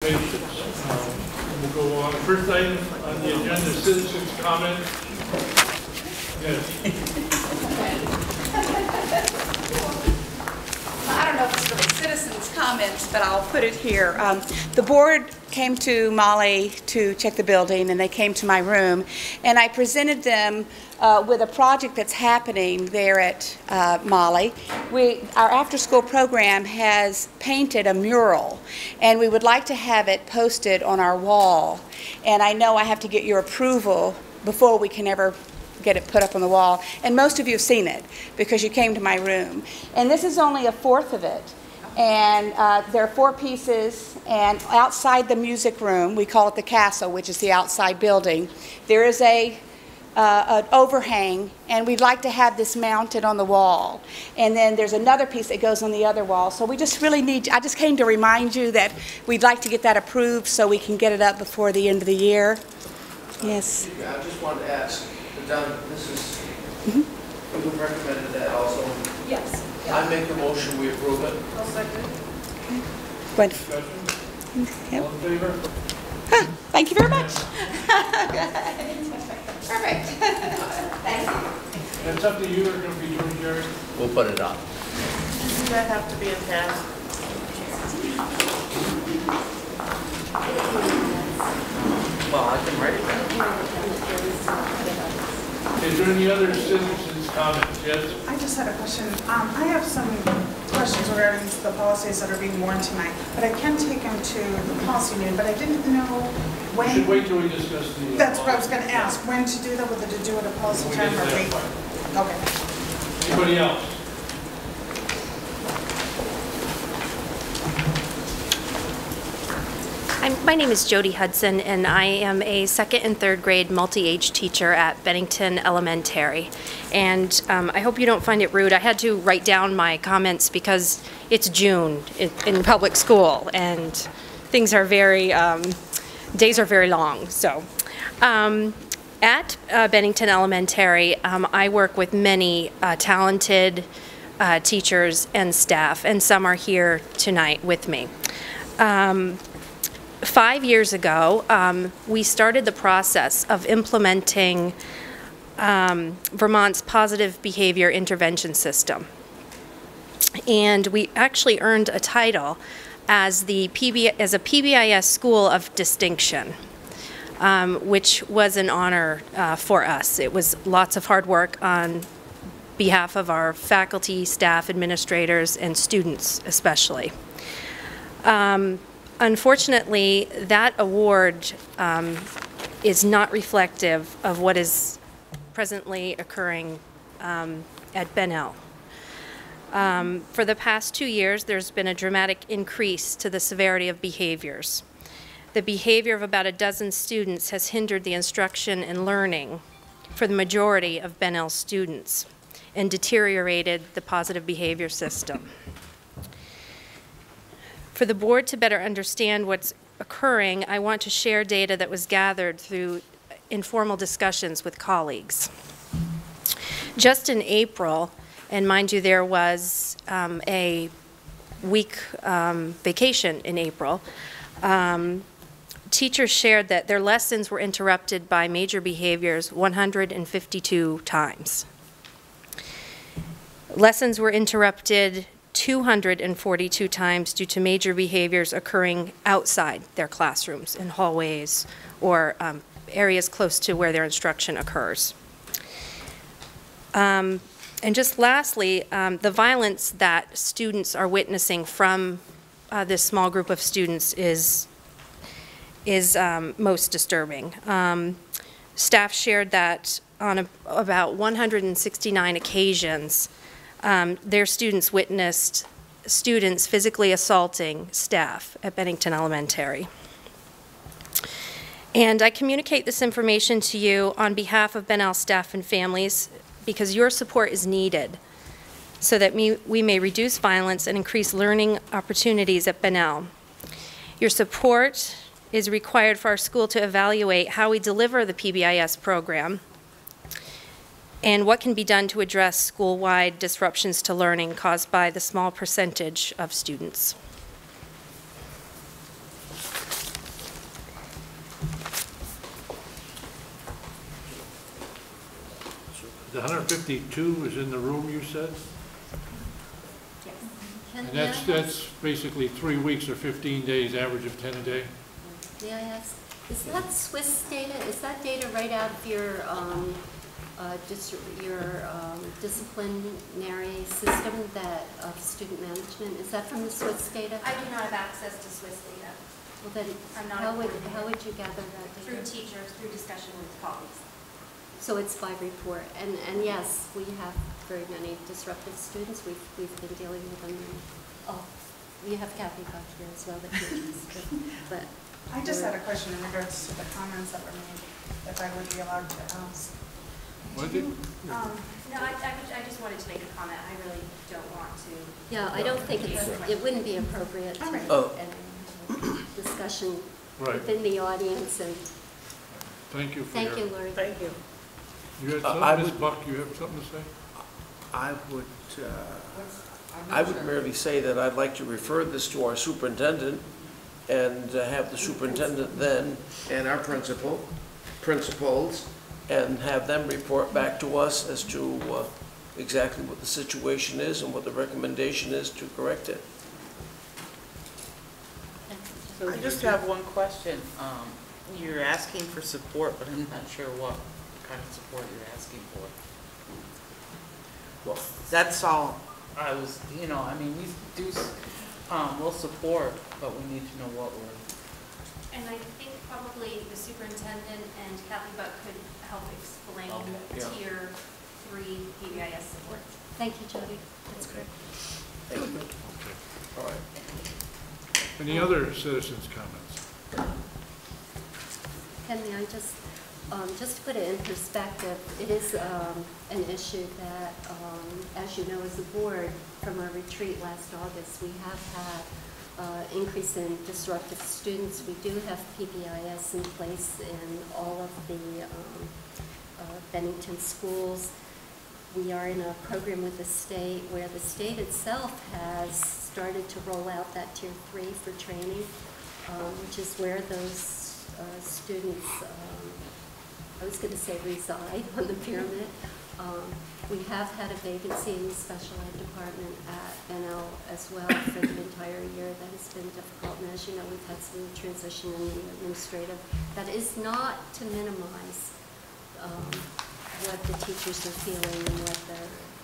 We'll go on. First item on the agenda is citizens' comments. Yes. I don't know if it's really citizens' comments, but I'll put it here. The board came to Molly to check the building, and they came to my room, and I presented them with a project that's happening there at Molly. Our after-school program has painted a mural, and we would like to have it posted on our wall. And I know I have to get your approval before we can ever get it put up on the wall. And most of you have seen it because you came to my room. And this is only a fourth of it. And there are 4 pieces, and outside the music room, we call it the castle, which is the outside building, there is an overhang, and we'd like to have this mounted on the wall. And then there's another piece that goes on the other wall. So we just really need, I just came to remind you that we'd like to get that approved so we can get it up before the end of the year. Yes. I just wanted to ask, this is, you recommended that also? Yes. I make a motion, we approve it. I'll second. Discussion? Yep. All in favor? Thank you very much. Perfect. Thank you. That's up to you, or going to be doing, Jerry? We'll put it on. Does that have to be attached? Well, I can write it down. Is there any other citizens' comments? Yes? I just had a question. I have some questions regarding the policies that are being worn tonight, but I can take them to the policy meeting, but I didn't know when. We should wait till we discuss the... That's what I was going to ask, when to do that, whether to do it at policy We time get or to that wait. part. Okay. Anybody else? My name is Jody Hudson, and I am a 2nd and 3rd grade multi-age teacher at Bennington Elementary. And I hope you don't find it rude. I had to write down my comments because it's June in public school, and things are very, days are very long. So, at Bennington Elementary, I work with many talented teachers and staff, and some are here tonight with me. 5 years ago, we started the process of implementing Vermont's positive behavior intervention system. And we actually earned a title as a PBIS School of Distinction, which was an honor for us. It was lots of hard work on behalf of our faculty, staff, administrators, and students especially. Unfortunately, that award is not reflective of what is presently occurring at Bennell. For the past 2 years, there's been a dramatic increase to the severity of behaviors. The behavior of about a dozen students has hindered the instruction and learning for the majority of Bennell students and deteriorated the positive behavior system. For the board to better understand what's occurring, I want to share data that was gathered through informal discussions with colleagues. Just in April, and mind you, there was a week vacation in April, teachers shared that their lessons were interrupted by major behaviors 152 times. Lessons were interrupted 242 times due to major behaviors occurring outside their classrooms, in hallways, or areas close to where their instruction occurs. And just lastly, the violence that students are witnessing from this small group of students is most disturbing. Staff shared that on about 169 occasions, their students witnessed students physically assaulting staff at Bennington Elementary. And I communicate this information to you on behalf of Bennell staff and families because your support is needed so that we may reduce violence and increase learning opportunities at Bennell. Your support is required for our school to evaluate how we deliver the PBIS program and what can be done to address school-wide disruptions to learning caused by the small percentage of students. The 152 is in the room, you said? Yes. And that's basically 3 weeks or 15 days, average of 10 a day? May I ask, is that Swiss data, is that data right out of your disciplinary system that of student management? Is that from the Swiss data? I do not have access to Swiss data. Well, then, I'm not how would afforded it. you gather that data? Through teachers, through discussion with colleagues. So it's by report, and yes, we have very many disruptive students. We've been dealing with them. Oh, we have Kathy back here as well, the teachers. But I just had a question in regards to the comments that were made, if I would be allowed to ask. What did? No, I just wanted to make a comment. I really don't want to. yeah, I don't think it wouldn't be appropriate to All right. Oh. any discussion Right. within the audience. And Thank you for thank you, your... Lori. Thank you. You had I something, Ms. would- Buck, you have something to say? I would merely say that I'd like to refer this to our superintendent and have the superintendent then and our principals, and have them report back to us as to exactly what the situation is and what the recommendation is to correct it. I just have one question. You're asking for support, but I'm not sure what kind of support you're asking for. Well, That's all I was, I mean, we do, we'll support, but we need to know what we're, And I think probably the superintendent and Kathy Buck could help explain Okay, yeah. Tier 3 PBIS support. Thank you, Jody. That's great. thank you. Okay. All right. Any other citizens' comments? Henry, just to put it in perspective, it is an issue that, as you know, as a board, from our retreat last August, we have had increase in disruptive students. We do have PBIS in place in all of the Bennington schools. We are in a program with the state where the state itself has started to roll out that Tier 3 for training, which is where those students, I was going to say reside on the pyramid. We have had a vacancy in the special ed department at NL as well for the entire year. That has been difficult, and as you know, we've had some transition in the administrative. That is not to minimize what the teachers are feeling and what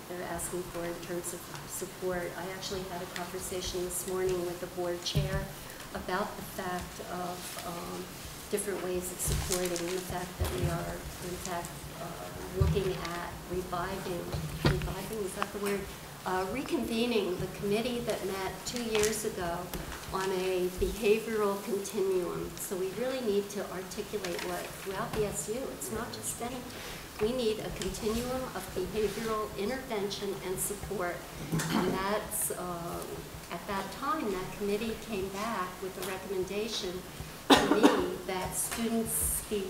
they're asking for in terms of support. I actually had a conversation this morning with the board chair about the fact of different ways of supporting, and the fact that we are, in fact, looking at reviving, is that the word? Reconvening the committee that met 2 years ago on a behavioral continuum. So we really need to articulate what throughout the SU, it's not just Bennington. We need a continuum of behavioral intervention and support. And that's, at that time, that committee came back with a recommendation to me that students be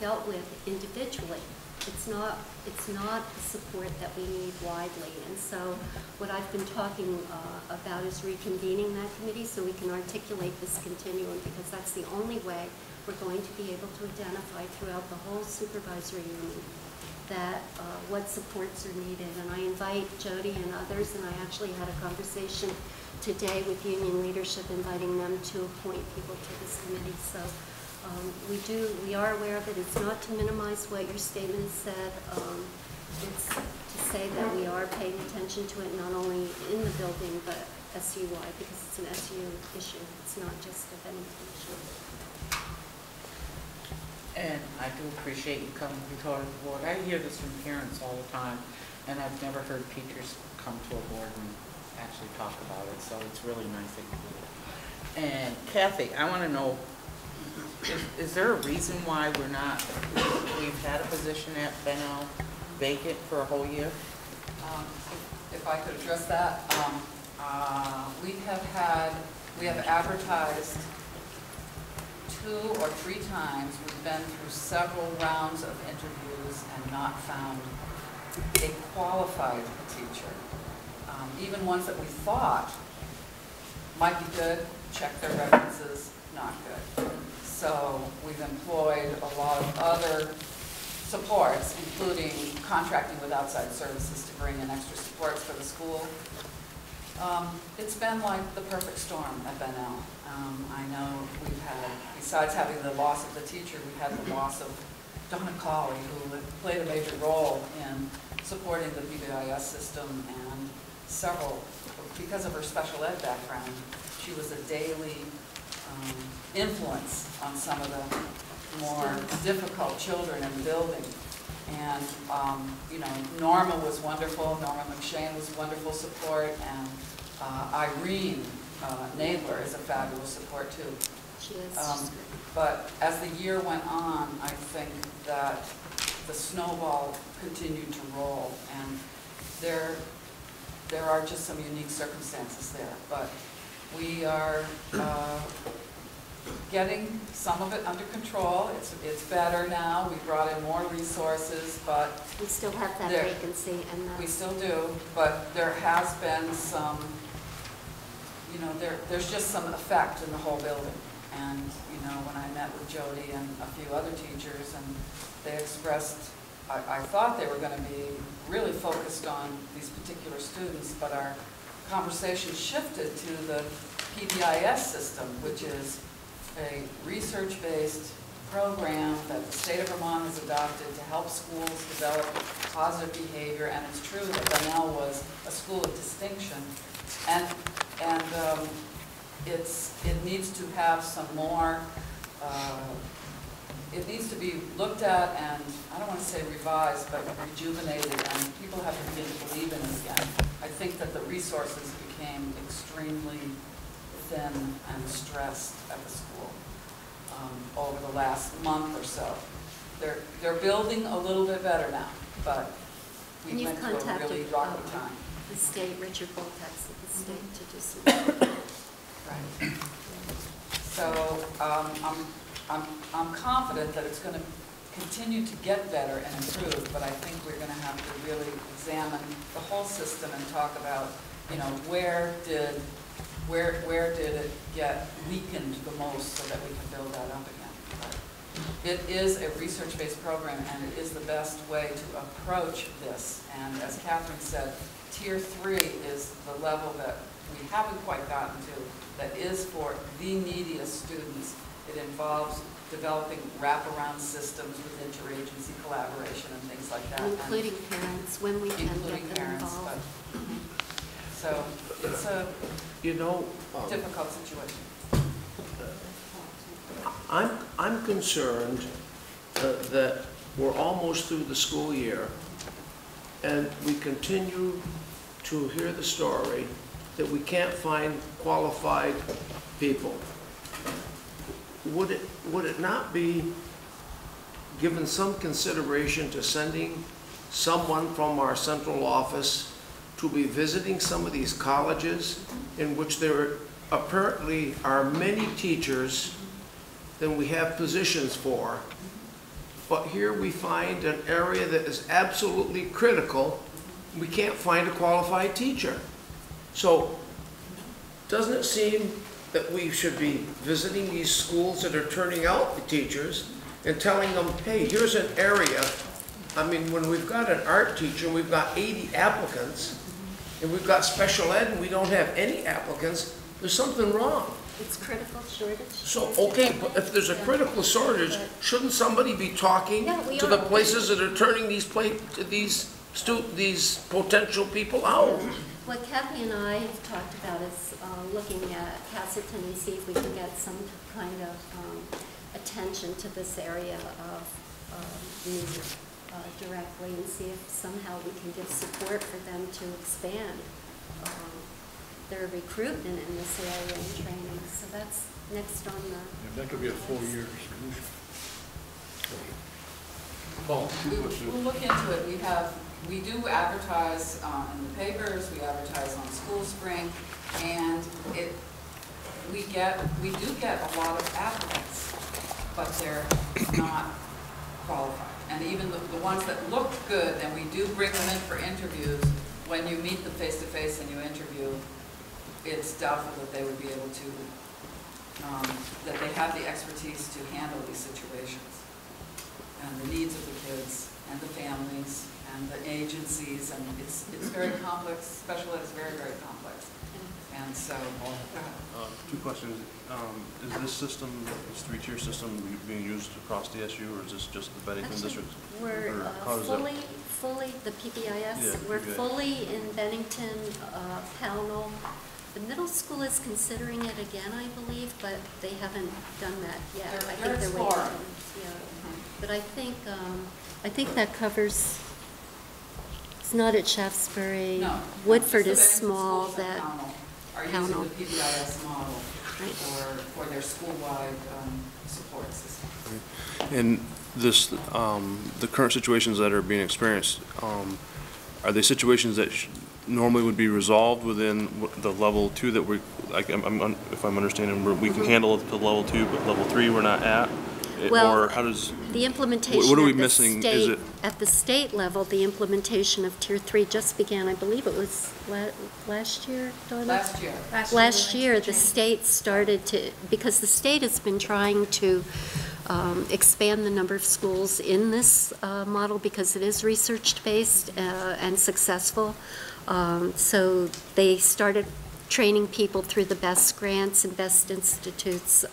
dealt with individually. It's not the support that we need widely. And so what I've been talking about is reconvening that committee so we can articulate this continuum, because that's the only way we're going to be able to identify throughout the whole supervisory union that what supports are needed. And I invite Jody and others, and I actually had a conversation today with union leadership inviting them to appoint people to this committee. So we are aware of it. It's not to minimize what your statement said. It's to say that we are paying attention to it, not only in the building, but SU-wide, because it's an SU issue. It's not just a Bennington issue. and I do appreciate you coming before the board. I hear this from parents all the time, and I've never heard teachers come to a board and actually talk about it, so it's really nice that you do it. And Kathy, I want to know, is there a reason why we've had a position at Benel vacant for a whole year? If I could address that, we have advertised 2 or 3 times. We've been through several rounds of interviews and not found a qualified teacher. Even ones that we thought might be good, check their references, not good. So we've employed a lot of other supports, including contracting with outside services to bring in extra supports for the school. It's been like the perfect storm at Bennell. I know we've had, besides having the loss of the teacher, we've had the loss of Donna Colley, who played a major role in supporting the PBIS system, and several, because of her special ed background, she was a daily influence on some of the more difficult children in the building. And, you know, Norma was wonderful, Norma McShane was wonderful support, and Irene Nadler is a fabulous support too. She is. But as the year went on, I think that the snowball continued to roll, and there are just some unique circumstances there. But we are getting some of it under control. It's better now. We brought in more resources, but We still have that there- vacancy, and we that's, still do. But there has been some, you know, there's just some effect in the whole building. And, you know, when I met with Jody and a few other teachers, and they expressed, I thought they were going to be really focused on these particular students, but our conversation shifted to the PBIS system, which is a research-based program that the state of Vermont has adopted to help schools develop positive behavior. And it's true that Bennell was a school of distinction. And it needs to have some more, it needs to be looked at and, I don't want to say revised, but rejuvenated, and people have to begin to believe in it again. I think that the resources became extremely thin and stressed at the school over the last month or so. They're building a little bit better now, but we and went you've through a contacted really rocky time. the state, Richard Boltex at the state, to do some. Right. So I'm confident that it's going to continue to get better and improve, but I think we're going to have to really examine the whole system and talk about, you know, where did it get weakened the most so that we can build that up again. But it is a research-based program, and it is the best way to approach this. And as Catherine said, Tier 3 is the level that we haven't quite gotten to, that is for the neediest students. It involves developing wraparound systems with interagency collaboration and things like that. Including parents, when we can Including get them parents, involved. but, so it's a You know, difficult situation. I'm concerned that we're almost through the school year, and we continue to hear the story that we can't find qualified people. Would it not be given some consideration to sending someone from our central office to be visiting some of these colleges in which there apparently are many teachers than we have positions for, but here we find an area that is absolutely critical. We can't find a qualified teacher. So doesn't it seem that we should be visiting these schools that are turning out the teachers and telling them, hey, here's an area. I mean, when we've got an art teacher, we've got 80 applicants, and we've got special ed and we don't have any applicants, there's something wrong. It's critical shortage. So, okay, but if there's a critical shortage, shouldn't somebody be talking Yeah, we to the are. places that are turning these potential people out? What Kathy and I have talked about is looking at Castleton and see if we can get some kind of attention to this area of need directly, and see if somehow we can give support for them to expand their recruitment in this area and training. So that's next on the... Yeah, that could be a 4-year solution. Paul? We'll look into it. We do advertise in the papers, we advertise on School Spring, and we do get a lot of applicants, but they're not qualified. And even the ones that look good, and we do bring them in for interviews, when you meet them face-to-face and you interview, it's doubtful that they would be able to, that they have the expertise to handle these situations. and the needs of the kids and the families and the agencies, and it's very complex. Special ed is very, very complex. And so, two questions. Is this system, this three-tier system, being used across the SU, or is this just the Bennington district? We're fully, the PBIS, Yeah, we're PBIS. fully in Bennington, Pownell. The middle school is considering it again, I believe, but they haven't done that yet. They're waiting. exploring. Yeah. But I think that covers, it's not at Shaftesbury. no. Woodford just is the Bennington small, schools in that, Pownell are Pownell. using the PBIS model Right. for their school-wide support system. And this, the current situations that are being experienced, are they situations that normally would be resolved within the level 2 that we, like, if I'm understanding, we can handle it to level 2, but level 3 we're not at? Well, Or how does, the implementation what are we at the missing? Is state, it- at the state level, the implementation of Tier 3 just began, I believe it was last year, Donna? Last year. Last year, the state started to, because the state has been trying to expand the number of schools in this model because it is research-based and successful. So they started training people through the BEST grants and BEST institutes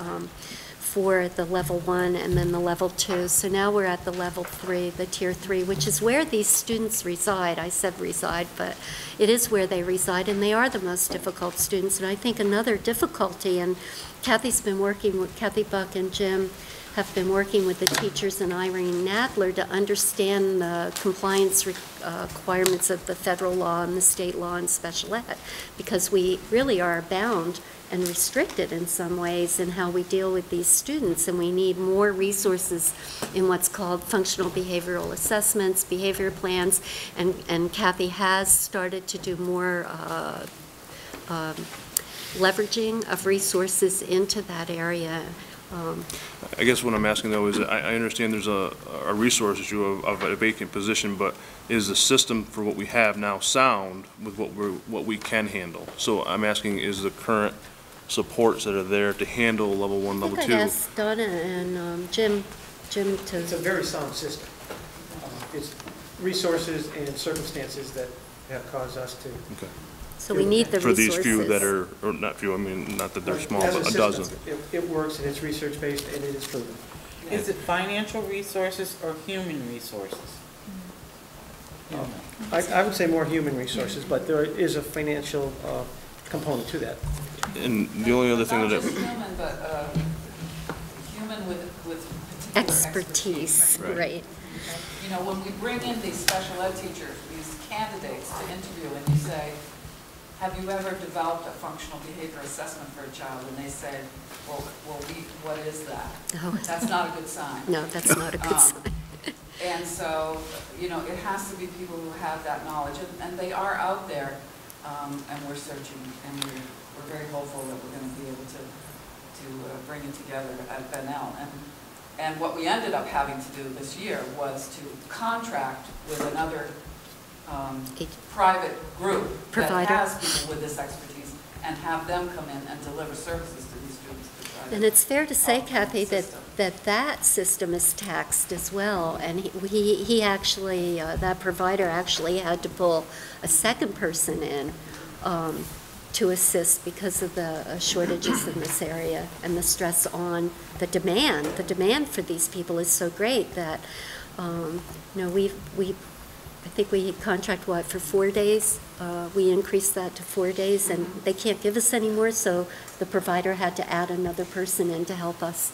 for the level 1 and then the level 2. So now we're at the level 3, the Tier 3, which is where these students reside. I said reside, but it is where they reside, and they are the most difficult students. And I think another difficulty, and Kathy's been working with, Kathy Buck and Jim have been working with the teachers and Irene Nadler to understand the compliance requirements of the federal law and the state law and special ed, because we really are bound and restricted in some ways in how we deal with these students, and we need more resources in what's called functional behavioral assessments, behavior plans, and Kathy has started to do more leveraging of resources into that area. I guess what I'm asking though is, I understand there's a resource issue of a vacant position, but is the system for what we have now sound with what we can handle? So I'm asking, is the current supports that are there to handle level 1, level 2? I think I'd ask Donna and Jim to... It's a very sound system. It's resources and circumstances that have caused us to... Okay. So we need the For resources. these few that are, or not few, I mean, not that they're small, As but a system, dozen. It works, and it's research-based, and it is proven. Is it financial resources or human resources? I would say more human resources, but there is a financial component to that. And the only other thing Not that, just human, but human with particular Expertise, Right. right. You know, when we bring in these special ed teachers, these candidates to interview, and you say, have you ever developed a functional behavior assessment for a child? And they say, well, what is that? Oh. That's not a good sign. No, that's not a good sign. And so, you know, it has to be people who have that knowledge, and they are out there, and we're searching, and we're very hopeful that we're going to be able to bring it together at Bennell. And what we ended up having to do this year was to contract with another private group Provider. that has people with this expertise, and have them come in and deliver services to these students. to try to And it's fair to say, help the Kathy, system. that system is taxed as well. And he actually, that provider actually had to pull a second person in to assist because of the shortages in this area and the stress on the demand. The demand for these people is so great that, you know, I think we contract, for 4 days? We increased that to 4 days, and they can't give us any more, so the provider had to add another person in to help us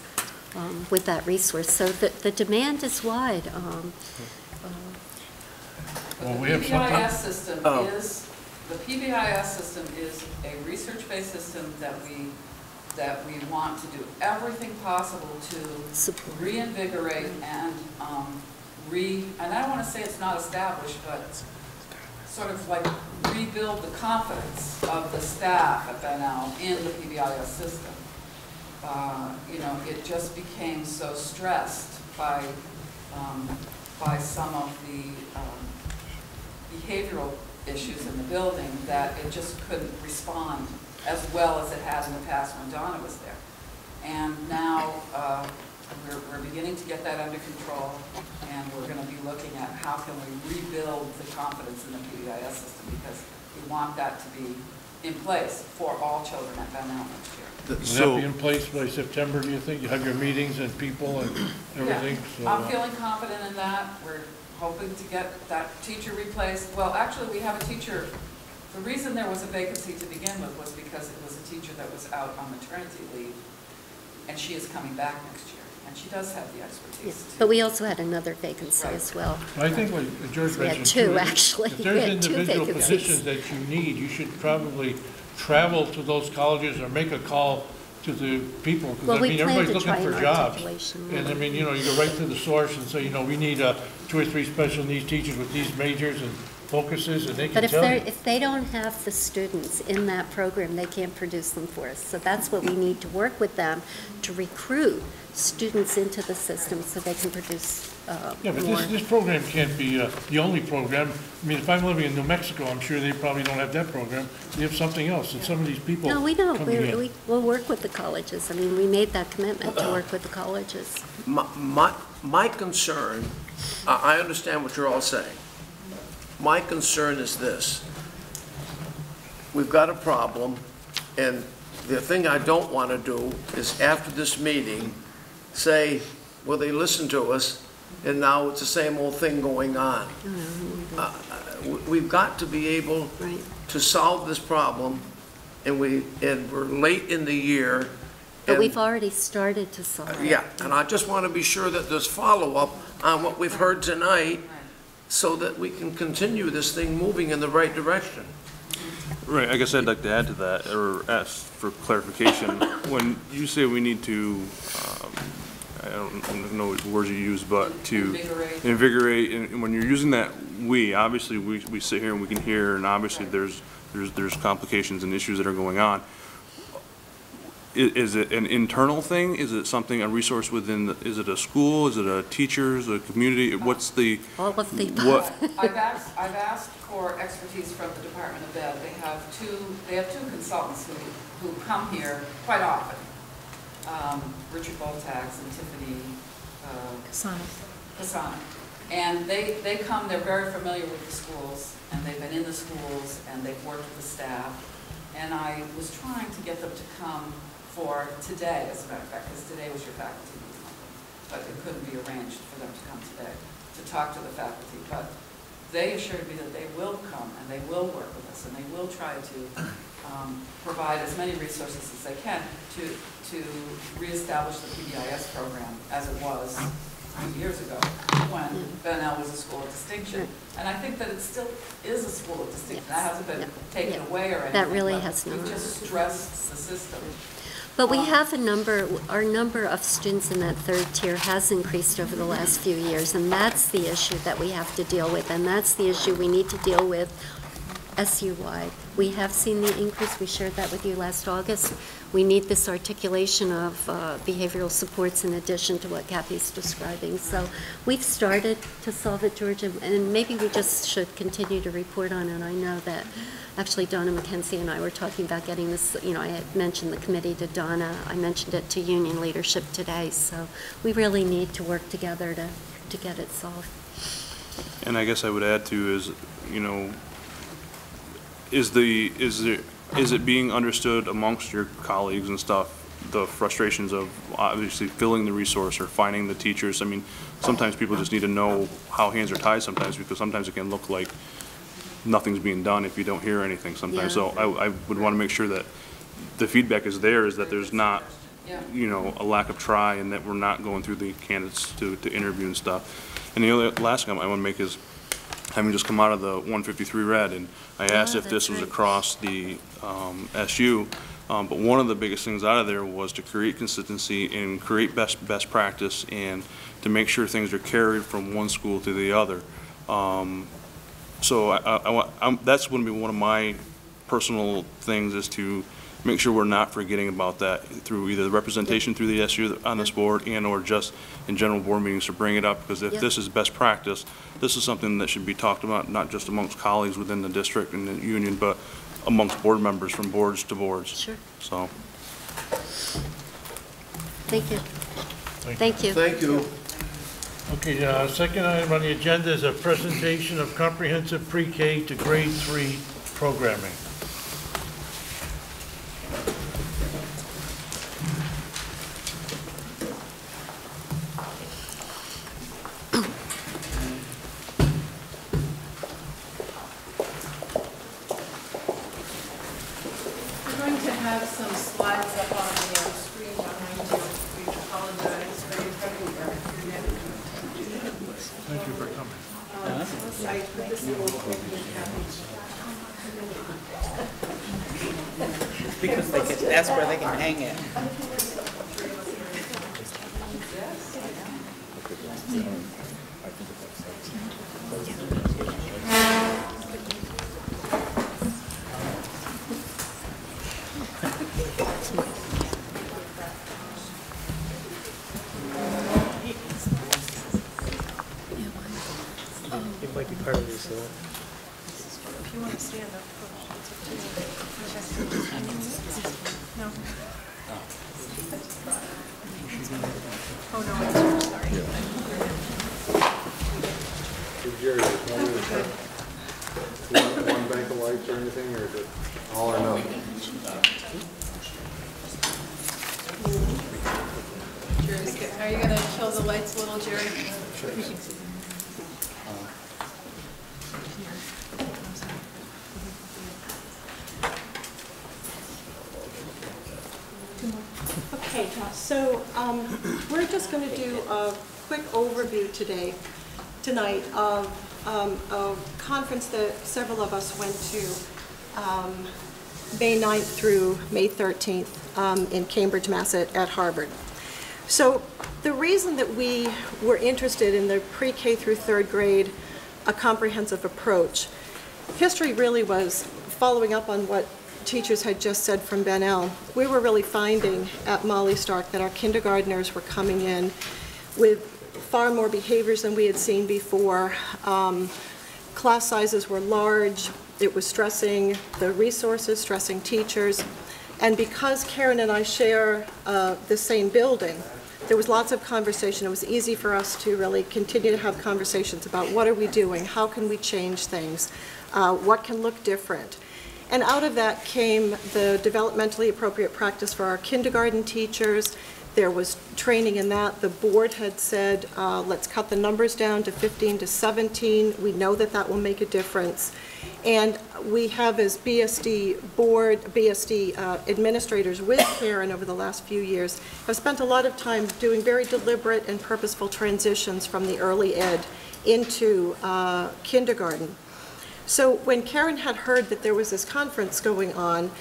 with that resource. So the demand is wide. But the PBIS system is a research-based system that we want to do everything possible to Support. reinvigorate and and I don't want to say it's not established, but sort of like rebuild the confidence of the staff at Bennell in the PBIS system. You know, it just became so stressed by some of the behavioral issues in the building that it just couldn't respond as well as it has in the past when Donna was there. And now we're beginning to get that under control. how can we rebuild the confidence in the PBIS system, because we want that to be in place for all children at Bennington next year. Will that be in place by September, do you think? You have your meetings and people and everything? Yeah, I'm feeling confident in that. We're hoping to get that teacher replaced. Well, actually, we have a teacher. The reason there was a vacancy to begin with was because it was a teacher that was out on maternity leave, and she is coming back next year, and she does have the expertise. But we also had another vacancy as well. I think what George We had mentioned two, too, actually. if We there's had two individual vacancies. positions that you need, you should probably travel to those colleges or make a call to the people, because Well, I we mean, plan everybody's to try looking for an jobs. articulation, And I yeah. mean, you know, you go right to the source and say, you know, we need 2 or 3 special needs teachers with these majors and focuses, and they But can tell you. if they don't have the students in that program, they can't produce them for us. So that's what we need to work with them to recruit students into the system so they can produce Yeah, but more. this program can't be the only program. I mean, if I'm living in New Mexico, I'm sure they probably don't have that program. They have something else, and some of these people No, we don't. coming in. We'll work with the colleges. I mean, we made that commitment to work with the colleges. My concern, I understand what you're all saying. My concern is this. We've got a problem, and the thing I don't want to do is after this meeting, say, well, they listened to us, and now it's the same old thing going on. We've got to be able Right. to solve this problem, and we're late in the year. But and- we've already started to solve it. Yeah, and I just want to be sure that there's follow-up on what we've heard tonight, so that we can continue this thing moving in the right direction. Right, I guess I'd like to add to that, or ask for clarification. When you say we need to, I don't know what words you use, but to invigorate, and when you're using that "we," obviously we sit here and we can hear, and obviously there's complications and issues that are going on. Is it an internal thing? Is it something, a resource within, is it a school? Is it a teachers, a community? What's the? All of the What? I've asked for expertise from the Department of Ed. They have two consultants who come here quite often. Richard Boltax and Tiffany Kasana. And they come, they're very familiar with the schools, and they've been in the schools, and they've worked with the staff. And I was trying to get them to come for today, as a matter of fact, because today was your faculty meeting, but it couldn't be arranged for them to come today to talk to the faculty. But they assured me that they will come and they will work with us, and they will try to provide as many resources as they can to reestablish the PBIS program as it was 2 years ago when Bennell was a school of distinction. And I think that it still is a school of distinction. That hasn't been taken away or anything. That really but has not. We've just stressed the system. But we have our number of students in that third tier has increased over the last few years, and that's the issue that we have to deal with, and that's the issue we need to deal with SU-wide. We have seen the increase. We shared that with you last August. We need this articulation of behavioral supports in addition to what Kathy's describing. So we've started to solve it, George, and maybe we just should continue to report on it. I know that actually Donna McKenzie and I were talking about getting this, you know, I had mentioned the committee to Donna. I mentioned it to union leadership today. So we really need to work together to get it solved. And I guess I would add to is, you know, is it being understood amongst your colleagues and stuff, the frustrations of obviously filling the resource or finding the teachers? I mean, sometimes people just need to know how hands are tied sometimes, because sometimes it can look like nothing's being done if you don't hear anything sometimes. Yeah. So I would want to make sure that the feedback is there, is that there's not, you know, a lack of try, and that we're not going through the candidates to interview and stuff. And the other last comment I want to make is, having just come out of the 153 red, and I asked if this was across the SU, but one of the biggest things out of there was to create consistency and create best practice, and to make sure things are carried from one school to the other. So that's going to be one of my personal things, is to make sure we're not forgetting about that through either the representation through the SU on this board, and or just in general board meetings to bring it up, because if this is best practice, this is something that should be talked about, not just amongst colleagues within the district and the union, but amongst board members from boards to boards. Sure. So. Thank you. Thank you. Thank you. Okay, second item on the agenda is a presentation of comprehensive pre-K to grade 3 programming. We're going to have some slides up on the screen behind you. We apologize for the everywhere. Thank you for coming. I put this little thing Because that's where they can hang it. It might be part of this, If you want to stand up first, it's up to you. No. Oh, no, I'm sorry. Jerry, is one bank of lights or anything, or is it all or none? Are you going to kill the lights a little, Jerry? Sure. Okay, so we're just going to do a quick overview tonight of a conference that several of us went to May 9th through May 13th in Cambridge, Mass. at Harvard. So the reason that we were interested in the pre-K through third grade, a comprehensive approach, history really was following up on what teachers had just said from Bennell. We were really finding at Molly Stark that our kindergartners were coming in with far more behaviors than we had seen before. Class sizes were large. It was stressing the resources, stressing teachers. And because Karen and I share the same building, there was lots of conversation. It was easy for us to really continue to have conversations about what are we doing, how can we change things, what can look different. And out of that came the developmentally appropriate practice for our kindergarten teachers. There was training in that. The board had said, let's cut the numbers down to 15 to 17. We know that that will make a difference. And we have, as BSD administrators with Karen over the last few years, have spent a lot of time doing very deliberate and purposeful transitions from the early ed into kindergarten. So when Karen had heard that there was this conference going on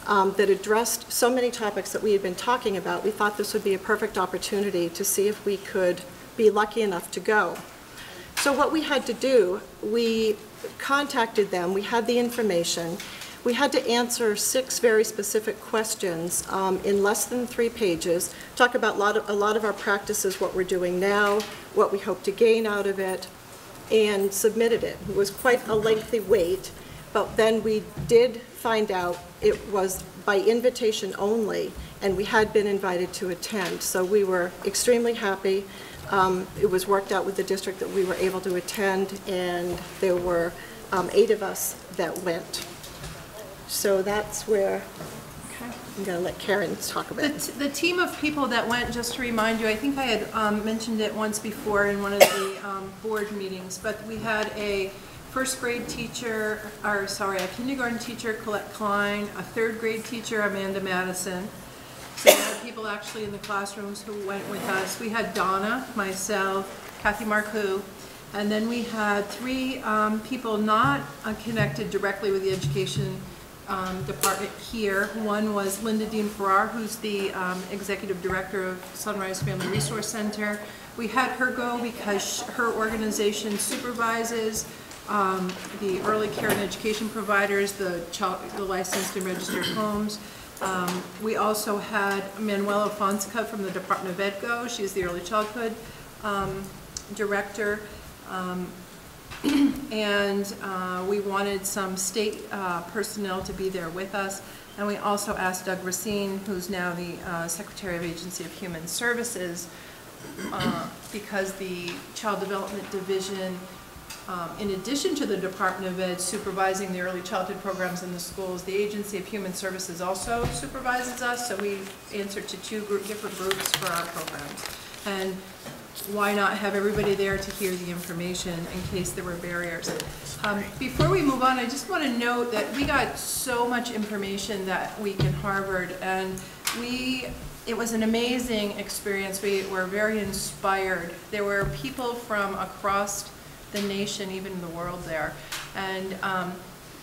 that addressed so many topics that we had been talking about, we thought this would be a perfect opportunity to see if we could be lucky enough to go. So what we had to do, we contacted them, we had the information, we had to answer 6 very specific questions in less than 3 pages, talk about a lot of our practices, what we're doing now, what we hope to gain out of it, and submitted it. It was quite a lengthy wait, but then we did find out it was by invitation only, and we had been invited to attend. So we were extremely happy. It was worked out with the district that we were able to attend, and there were 8 of us that went. So that's where I'm going to let Karen talk about it. The team of people that went, just to remind you, I think I had mentioned it once before in one of the board meetings, but we had a first grade teacher, a kindergarten teacher, Colette Klein, a third grade teacher, Amanda Madison. So we had people actually in the classrooms who went with us. We had Donna, myself, Kathy Marcoux, and then we had 3 people not connected directly with the education department here. One was Linda Dean Farrar, who's the executive director of Sunrise Family Resource Center. We had her go because her organization supervises the early care and education providers, the licensed and registered homes. We also had Manuela Fonseca from the Department of EDGO. She's the early childhood director. And we wanted some state personnel to be there with us. And we also asked Doug Racine, who's now the Secretary of Agency of Human Services, because the Child Development Division, in addition to the Department of Ed supervising the early childhood programs in the schools, the Agency of Human Services also supervises us, so we answer to two different groups for our programs. And why not have everybody there to hear the information in case there were barriers? Before we move on, I just want to note that we got so much information that week in Harvard, and it was an amazing experience. We were very inspired. There were people from across the nation, even the world there, and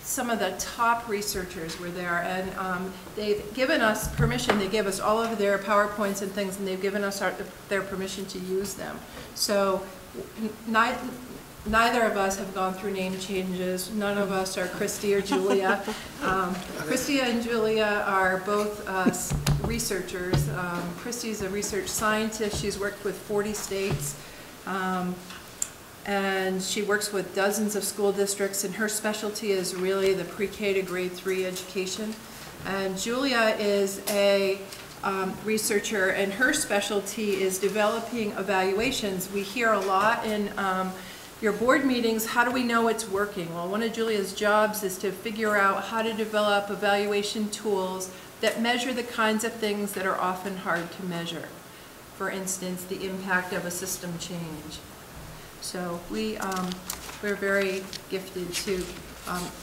some of the top researchers were there, and they've given us permission. They gave us all of their PowerPoints and things, and they've given us their permission to use them. So neither of us have gone through name changes. None of us are Christy or Julia. Christy and Julia are both researchers. Christy's a research scientist. She's worked with 40 states. And she works with dozens of school districts, and her specialty is really the pre-K to grade 3 education. And Julia is a researcher, and her specialty is developing evaluations. We hear a lot in your board meetings, how do we know it's working? Well, one of Julia's jobs is to figure out how to develop evaluation tools that measure the kinds of things that are often hard to measure. For instance, the impact of a system change. So we're very gifted to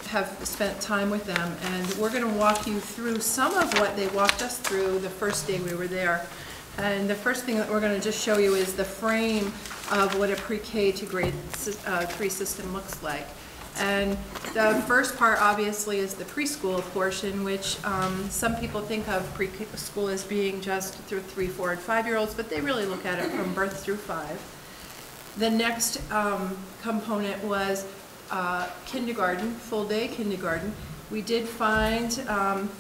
have spent time with them, and we're going to walk you through some of what they walked us through the first day we were there. And the first thing that we're going to just show you is the frame of what a pre-K to grade 3 system looks like. And the first part obviously is the preschool portion, which some people think of preschool as being just through 3, 4, and 5-year-olds, but they really look at it from birth through 5. The next component was kindergarten, full-day kindergarten. We did find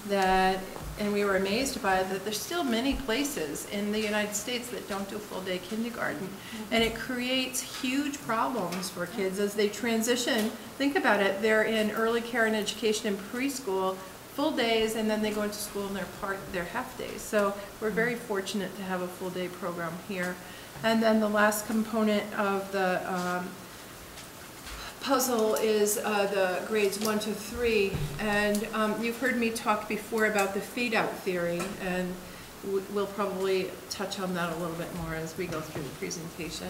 that, and we were amazed by it, that there's still many places in the United States that don't do full-day kindergarten. And it creates huge problems for kids as they transition. Think about it, they're in early care and education and preschool, full days, and then they go into school and they're half days. So we're very fortunate to have a full-day program here. And then the last component of the puzzle is the grades 1 to 3. And you've heard me talk before about the feed-out theory, and we'll probably touch on that a little bit more as we go through the presentation.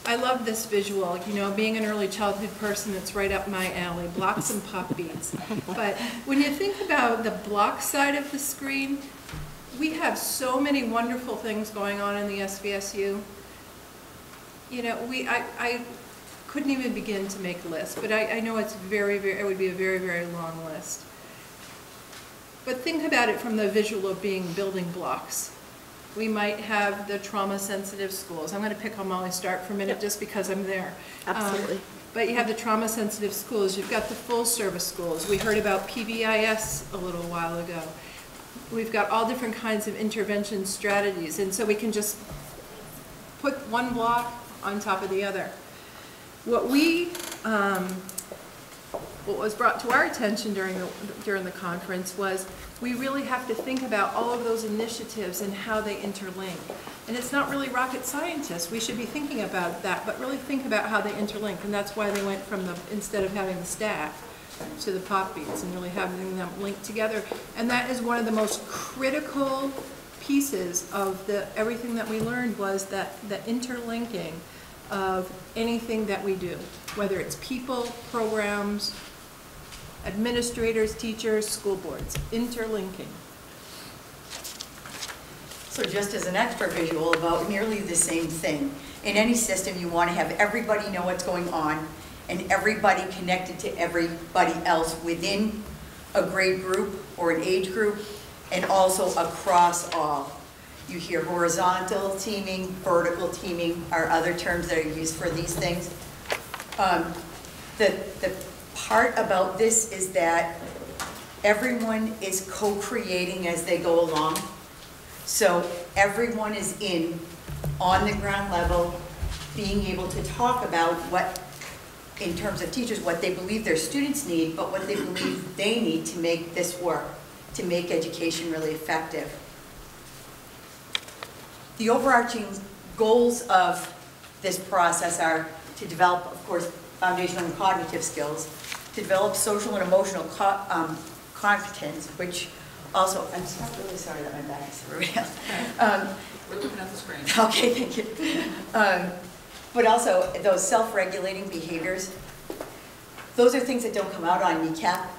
I love this visual. You know, being an early childhood person, it's right up my alley, blocks and pop beads. But when you think about the block side of the screen, we have so many wonderful things going on in the SVSU. You know, I couldn't even begin to make lists, but I know it's it would be a very, very long list. But think about it from the visual of being building blocks. We might have the trauma-sensitive schools. I'm going to pick on Molly Stark for a minute just because I'm there. Absolutely. But you have the trauma-sensitive schools. You've got the full-service schools. We heard about PBIS a little while ago. We've got all different kinds of intervention strategies, and so we can just put one block on top of the other. What was brought to our attention during the conference was we really have to think about all of those initiatives and how they interlink. And it's not really rocket scientists. We should be thinking about that, but really think about how they interlink. And that's why they went from instead of having the staff to the pop beads and really having them linked together. And that is one of the most critical pieces of everything that we learned was that the interlinking of anything that we do, whether it's people, programs, administrators, teachers, school boards, interlinking. So just as an extra visual about nearly the same thing, in any system you want to have everybody know what's going on and everybody connected to everybody else within a grade group or an age group, and also across all. You hear horizontal teaming, vertical teaming are other terms that are used for these things. The part about this is that everyone is co-creating as they go along. So everyone is on the ground level, being able to talk about what, in terms of teachers, what they believe their students need, but what they believe they need to make this work, to make education really effective. The overarching goals of this process are to develop, of course, foundational and cognitive skills, to develop social and emotional competence, which also, I'm really sorry that my back is everybody else. We're looking at the screen. Okay, thank you. But also those self-regulating behaviors, those are things that don't come out on kneecap,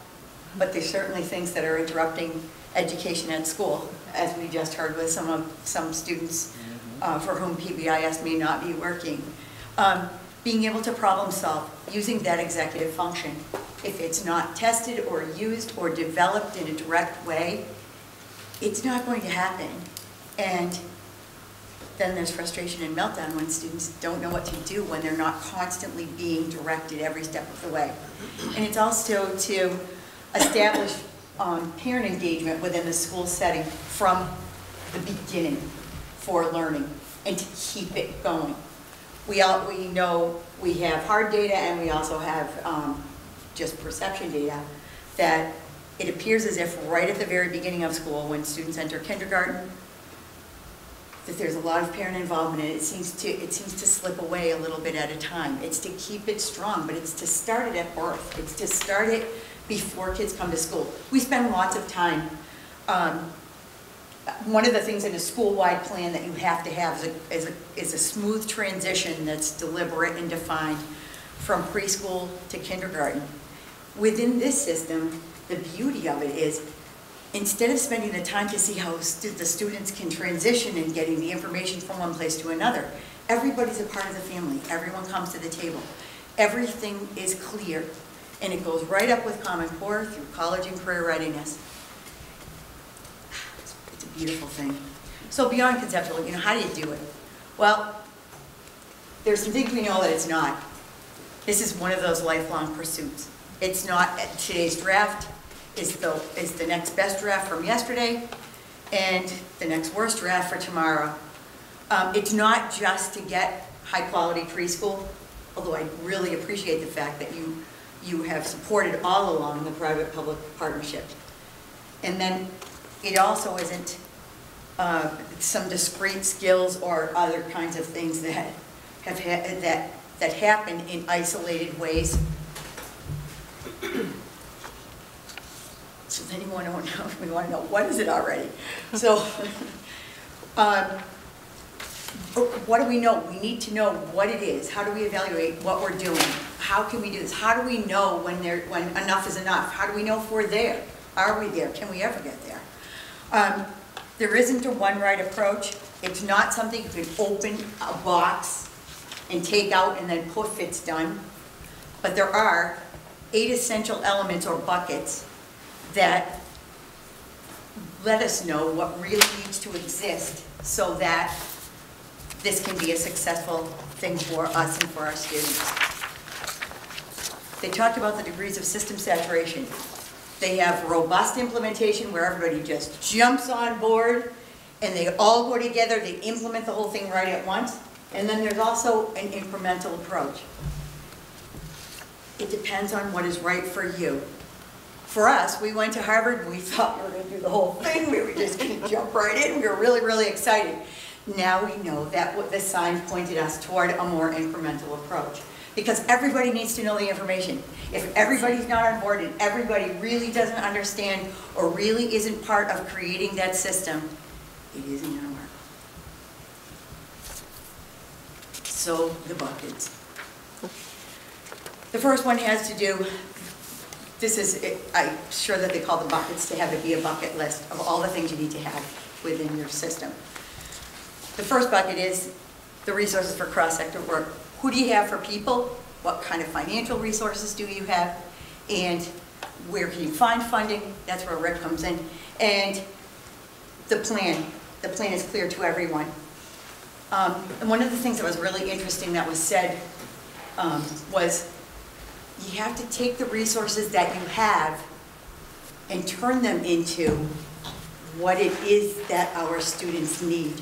but they're certainly things that are interrupting education at school, as we just heard with some students for whom PBIS may not be working. Being able to problem solve, using that executive function. If it's not tested or used or developed in a direct way, it's not going to happen. And then there's frustration and meltdown when students don't know what to do when they're not constantly being directed every step of the way. And it's also to establish parent engagement within the school setting from the beginning for learning and to keep it going. We know we have hard data and we also have just perception data that it appears as if right at the very beginning of school, when students enter kindergarten, that there's a lot of parent involvement, and it seems to slip away a little bit at a time. It's to keep it strong, but it's to start it at birth. It's to start it before kids come to school. We spend lots of time. One of the things in a school-wide plan that you have to have is a smooth transition that's deliberate and defined from preschool to kindergarten. Within this system, the beauty of it is, instead of spending the time to see how the students can transition and getting the information from one place to another, everybody's a part of the family. Everyone comes to the table. Everything is clear, and it goes right up with Common Core through college and career readiness. It's a beautiful thing. So beyond conceptual, how do you do it? Well, there's some things we know that it's not. This is one of those lifelong pursuits. It's not today's draft. Is the next best draft from yesterday and the next worst draft for tomorrow. It's not just to get high quality preschool, although I really appreciate the fact that you have supported all along the private-public partnership. And then it also isn't some discrete skills or other kinds of things that that happen in isolated ways. So then we want to know what is it already. So what do we know? We need to know what it is. How do we evaluate what we're doing? How can we do this? How do we know when enough is enough? How do we know if we're there? Are we there? Can we ever get there? There isn't a one right approach. It's not something you can open a box and take out and then poof, it's done. But there are 8 essential elements or buckets that let us know what really needs to exist so that this can be a successful thing for us and for our students. They talked about the degrees of system saturation. They have robust implementation where everybody just jumps on board and they all go together, they implement the whole thing right at once. And then there's also an incremental approach. It depends on what is right for you. For us, we went to Harvard and we thought we were going to do the whole thing. We were just going to jump right in. We were really, really excited. Now we know that what the signs pointed us toward a more incremental approach. Because everybody needs to know the information. If everybody's not on board and everybody really doesn't understand or really isn't part of creating that system, it isn't going to work. So the buckets. The first one has to do, I'm sure that they call the buckets to have it be a bucket list of all the things you need to have within your system. The first bucket is the resources for cross-sector work. Who do you have for people? What kind of financial resources do you have? And where can you find funding? That's where Rick comes in. And the plan. The plan is clear to everyone. And one of the things that was really interesting that was said was you have to take the resources that you have and turn them into what it is that our students need.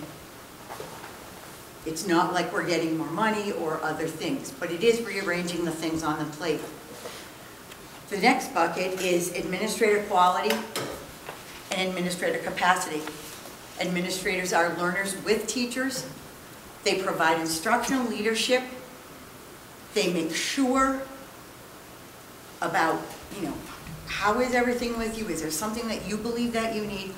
It's not like we're getting more money or other things, but it is rearranging the things on the plate. The next bucket is administrator quality and administrator capacity. Administrators are learners with teachers. They provide instructional leadership. They make sure about, how is everything with you? Is there something that you believe that you need?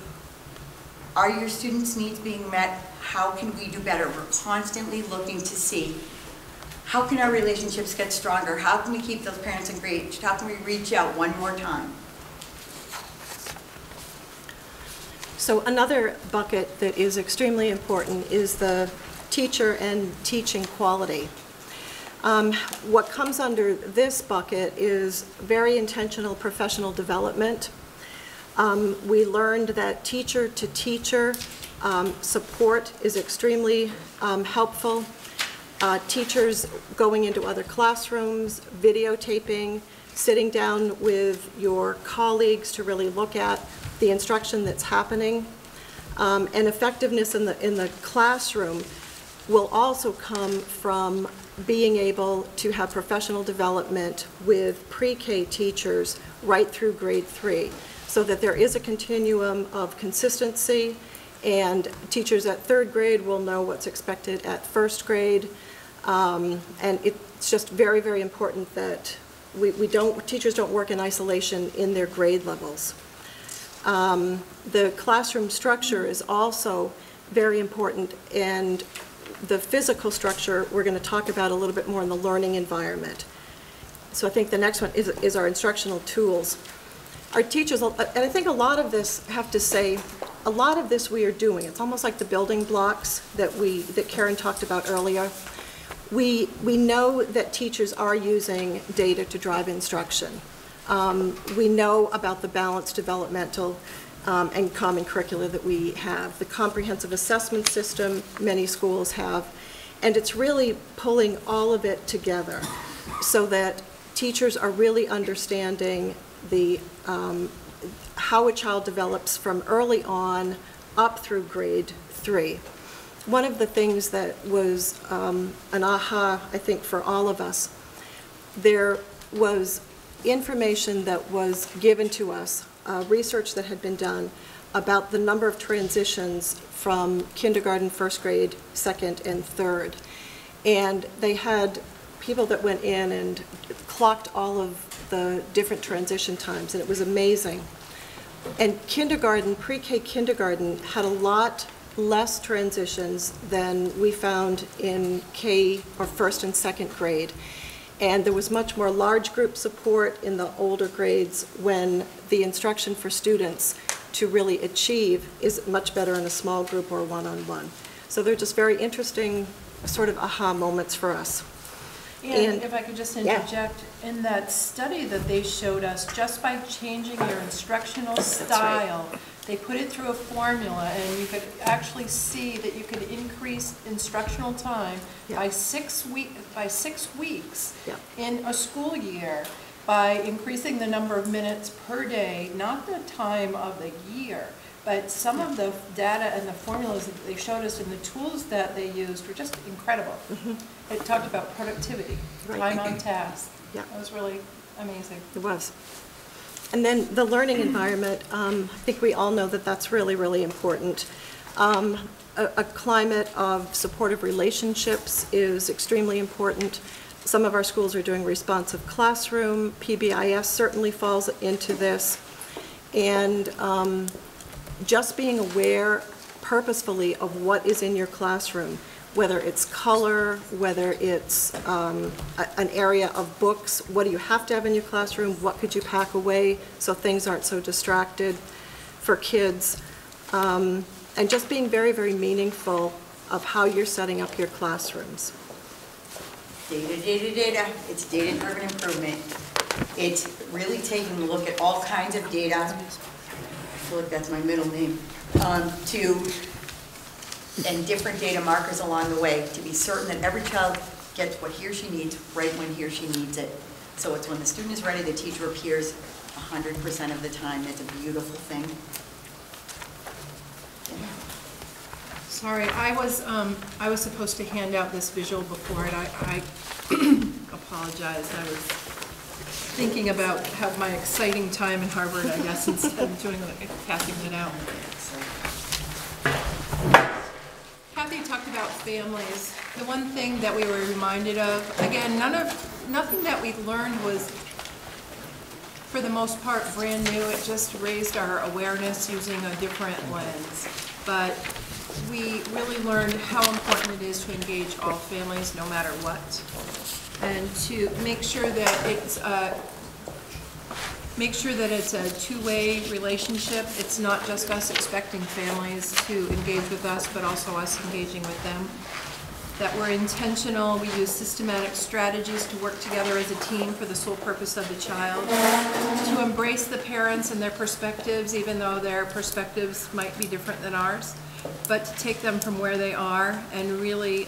Are your students' needs being met? How can we do better? We're constantly looking to see how can our relationships get stronger? How can we keep those parents engaged? How can we reach out one more time? So another bucket that is extremely important is the teacher and teaching quality. What comes under this bucket is very intentional professional development. We learned that teacher-to-teacher support is extremely helpful. Teachers going into other classrooms, videotaping, sitting down with your colleagues to really look at the instruction that's happening, and effectiveness in the classroom will also come from being able to have professional development with pre-K teachers right through grade 3, so that there is a continuum of consistency, and teachers at 3rd grade will know what's expected at 1st grade, and it's just very, very important that teachers don't work in isolation in their grade levels. The classroom structure is also very important, and the physical structure we're going to talk about a little bit more in the learning environment. So I think the next one is our instructional tools. Our teachers, and I think a lot of this, have to say, a lot of this we are doing. It's almost like the building blocks that Karen talked about earlier. We know that teachers are using data to drive instruction. We know about the balanced developmental and common curricula that we have, the comprehensive assessment system many schools have, and it's really pulling all of it together so that teachers are really understanding how a child develops from early on up through grade 3. One of the things that was an aha, I think, for all of us, there was information that was given to us, research that had been done about the number of transitions from kindergarten, 1st grade, 2nd, and 3rd. And they had people that went in and clocked all of the different transition times, and it was amazing. And kindergarten, pre-K kindergarten, had a lot less transitions than we found in K or 1st and 2nd grade. And there was much more large group support in the older grades when the instruction for students to really achieve is much better in a small group or one-on-one. So they're just very interesting sort of aha moments for us. And if I could just interject, in that study that they showed us, just by changing your instructional style, they put it through a formula, and you could actually see that you could increase instructional time by 6 weeks in a school year by increasing the number of minutes per day, not the time of the year, but some of the data and the formulas that they showed us and the tools that they used were just incredible. It talked about productivity, time on task. It was really amazing. It was. And then the learning environment, I think we all know that that's really, really important. A climate of supportive relationships is extremely important. Some of our schools are doing responsive classroom. PBIS certainly falls into this. And just being aware purposefully of what is in your classroom, whether it's color, whether it's an area of books, what do you have to have in your classroom, what could you pack away so things aren't so distracted for kids, and just being very, very meaningful of how you're setting up your classrooms. Data, data, data. It's data-driven improvement. It's really taking a look at all kinds of data. I feel like that's my middle name. And different data markers along the way to be certain that every child gets what he or she needs right when he or she needs it. So it's when the student is ready, the teacher appears 100% of the time. It's a beautiful thing. Sorry, I was supposed to hand out this visual before, and I apologize. I was thinking about my exciting time in Harvard, I guess, instead of passing it out. talked about families. The one thing that we were reminded of, again, nothing that we learned was, for the most part, brand new. It just raised our awareness using a different lens. But we really learned how important it is to engage all families, no matter what, and to make sure that it's a two-way relationship. It's not just us expecting families to engage with us, but also us engaging with them. That we're intentional, we use systematic strategies to work together as a team for the sole purpose of the child. To embrace the parents and their perspectives, even though their perspectives might be different than ours, but to take them from where they are and really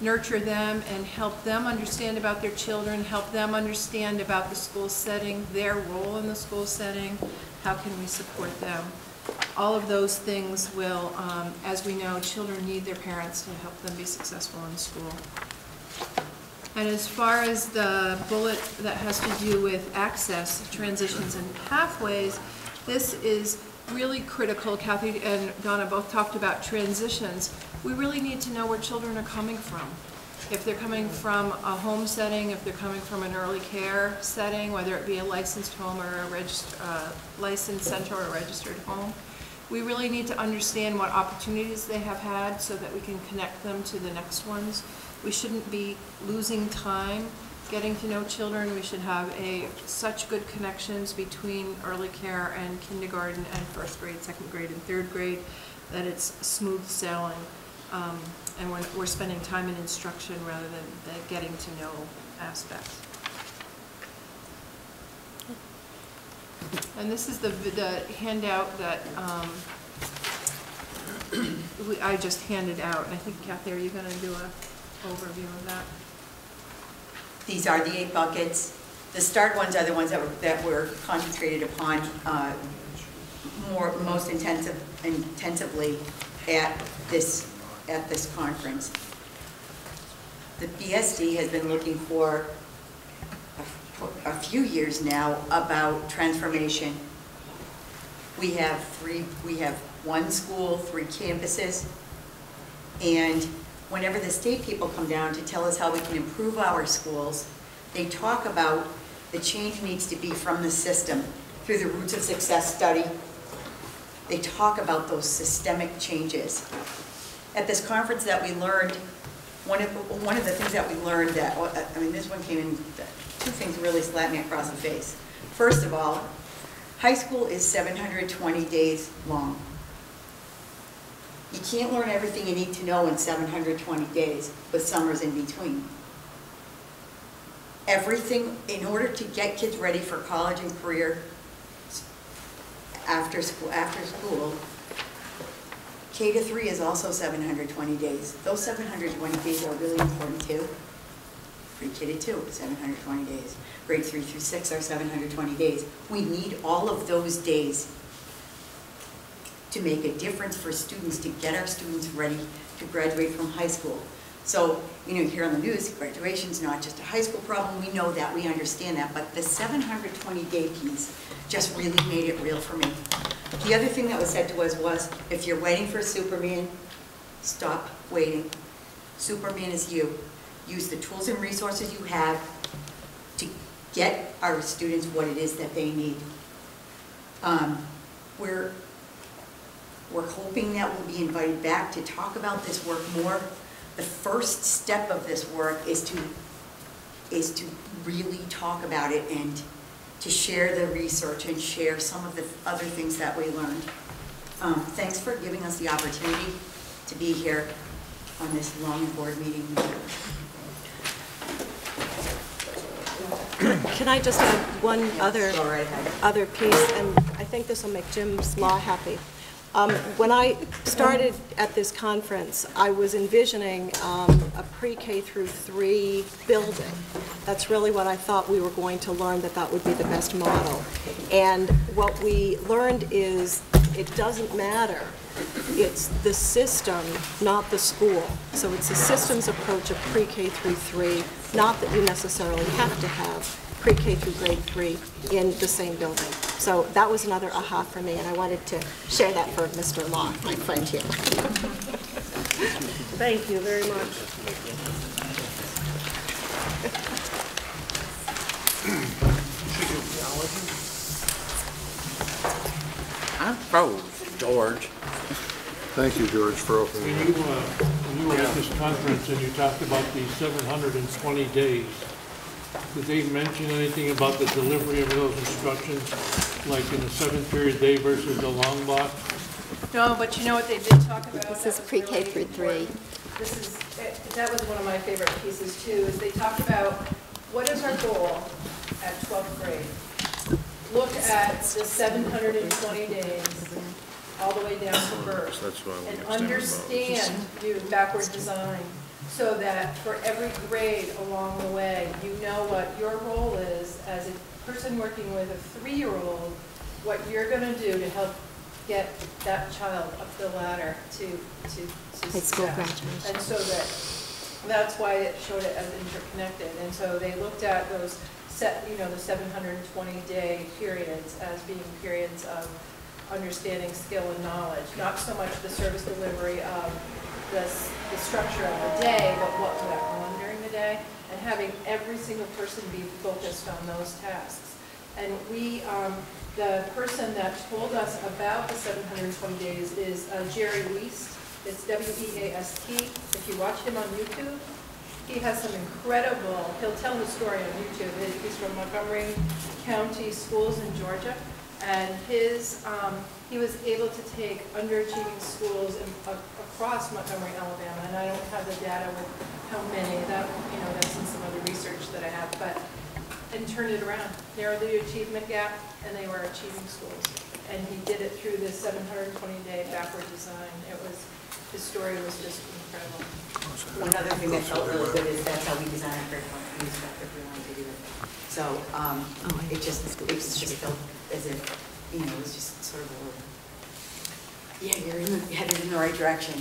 nurture them and help them understand about their children, help them understand about the school setting, their role in the school setting, how can we support them. All of those things will, as we know, children need their parents to help them be successful in school. And as far as the bullet that has to do with access, transitions, and pathways, this is really critical. Kathy and Donna both talked about transitions. We really need to know where children are coming from. If they're coming from a home setting, if they're coming from an early care setting, whether it be a licensed home or a licensed center or a registered home, we really need to understand what opportunities they have had so that we can connect them to the next ones. We shouldn't be losing time getting to know children. We should have such good connections between early care and kindergarten and first grade, second grade, and third grade that it's smooth sailing. And we're spending time in instruction rather than the getting to know aspects. And this is the handout that I just handed out. And I think, Kathy, are you going to do an overview of that? These are the 8 buckets. The start ones are the ones that were concentrated upon most intensively at this conference. The BSD has been looking for a few years now about transformation. We have 1 school, 3 campuses, and whenever the state people come down to tell us how we can improve our schools, they talk about the change needs to be from the system through the Roots of Success study. They talk about those systemic changes. At this conference that we learned, one of the things that we learned that, I mean, this one came in, 2 things really slapped me across the face. First of all, high school is 720 days long. You can't learn everything you need to know in 720 days, with summers in between. Everything, in order to get kids ready for college and career after school, K to 3 is also 720 days. Those 720 days are really important too. Pre-K to 2, 720 days. Grade 3 through 6 are 720 days. We need all of those days to make a difference for students, to get our students ready to graduate from high school. So, you hear on the news, graduation's not just a high school problem. We know that, we understand that, but the 720-day piece just really made it real for me. The other thing that was said to us was, if you're waiting for Superman, stop waiting. Superman is you. Use the tools and resources you have to get our students what it is that they need. We're hoping that we'll be invited back to talk about this work more. The first step of this work is to really talk about it and to share the research and share some of the other things that we learned. Thanks for giving us the opportunity to be here on this long board meeting. Can I just add one other piece, and I think this will make Jim's Law happy. When I started at this conference, I was envisioning a pre-K through 3 building. That's really what I thought we were going to learn, that would be the best model. And what we learned is it doesn't matter. It's the system, not the school. So it's a systems approach of pre-K through 3, not that you necessarily have to have pre-K through grade 3 in the same building. So that was another aha for me, and I wanted to share that for Mr. Law, my friend here. Thank you very much. I'm froze, George. Thank you, George, for opening When it. when you were at this conference and you talked about the 720 days, did they mention anything about the delivery of those instructions, like in the 7-period day versus the long block? No, but you know what they did talk about? This That is was pre-K really through 3. important. That was one of my favorite pieces too, is they talked about what is our goal at 12th grade? Look at the 720 days, all the way down to birth. That's what I And want to understand, do backward design, so that for every grade along the way, you know what your role is as a person working with a 3-year-old, what you're going to do to help get that child up the ladder to High school success. graduation. And so that's why it showed it as interconnected. And so they looked at those the 720-day periods as being periods of understanding, skill, and knowledge, not so much the service delivery of the structure of the day, but what went on during the day, and having every single person be focused on those tasks. And the person that told us about the 720 days is Jerry Weast. It's W-E-A-S-T. If you watch him on YouTube, he has some incredible, he'll tell his story on YouTube. He's from Montgomery County Schools in Georgia. And he was able to take underachieving schools across Montgomery, Alabama. And I don't have the data with how many, that's in some other research that I have, and turned it around, narrowed the achievement gap, and they were achieving schools. And he did it through this 720-day backward design. His story was just incredible. One other thing that felt really good is that's how we design our curriculum. We use that if we wanted to do it. So it just felt as if, it was just sort of you're headed in the right direction.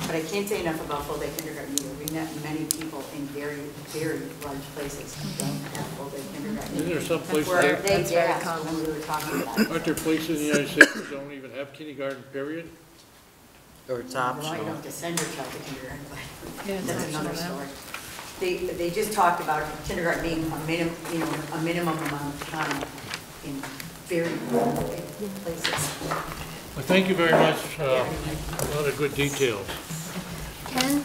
But I can't say enough about full-day kindergarten either. We met many people in very, very large places who don't have full-day kindergarten. Isn't there some places Where that- they gasped when we were talking about it. Aren't there places in the United States that don't even have kindergarten, period? Or it's optional. Well, you don't have to send your child to kindergarten, but Yeah, that's it's another optional now. story. They just talked about kindergarten being a minimum amount of time in very rural places. Well, thank you very much. A lot of good details. Ken,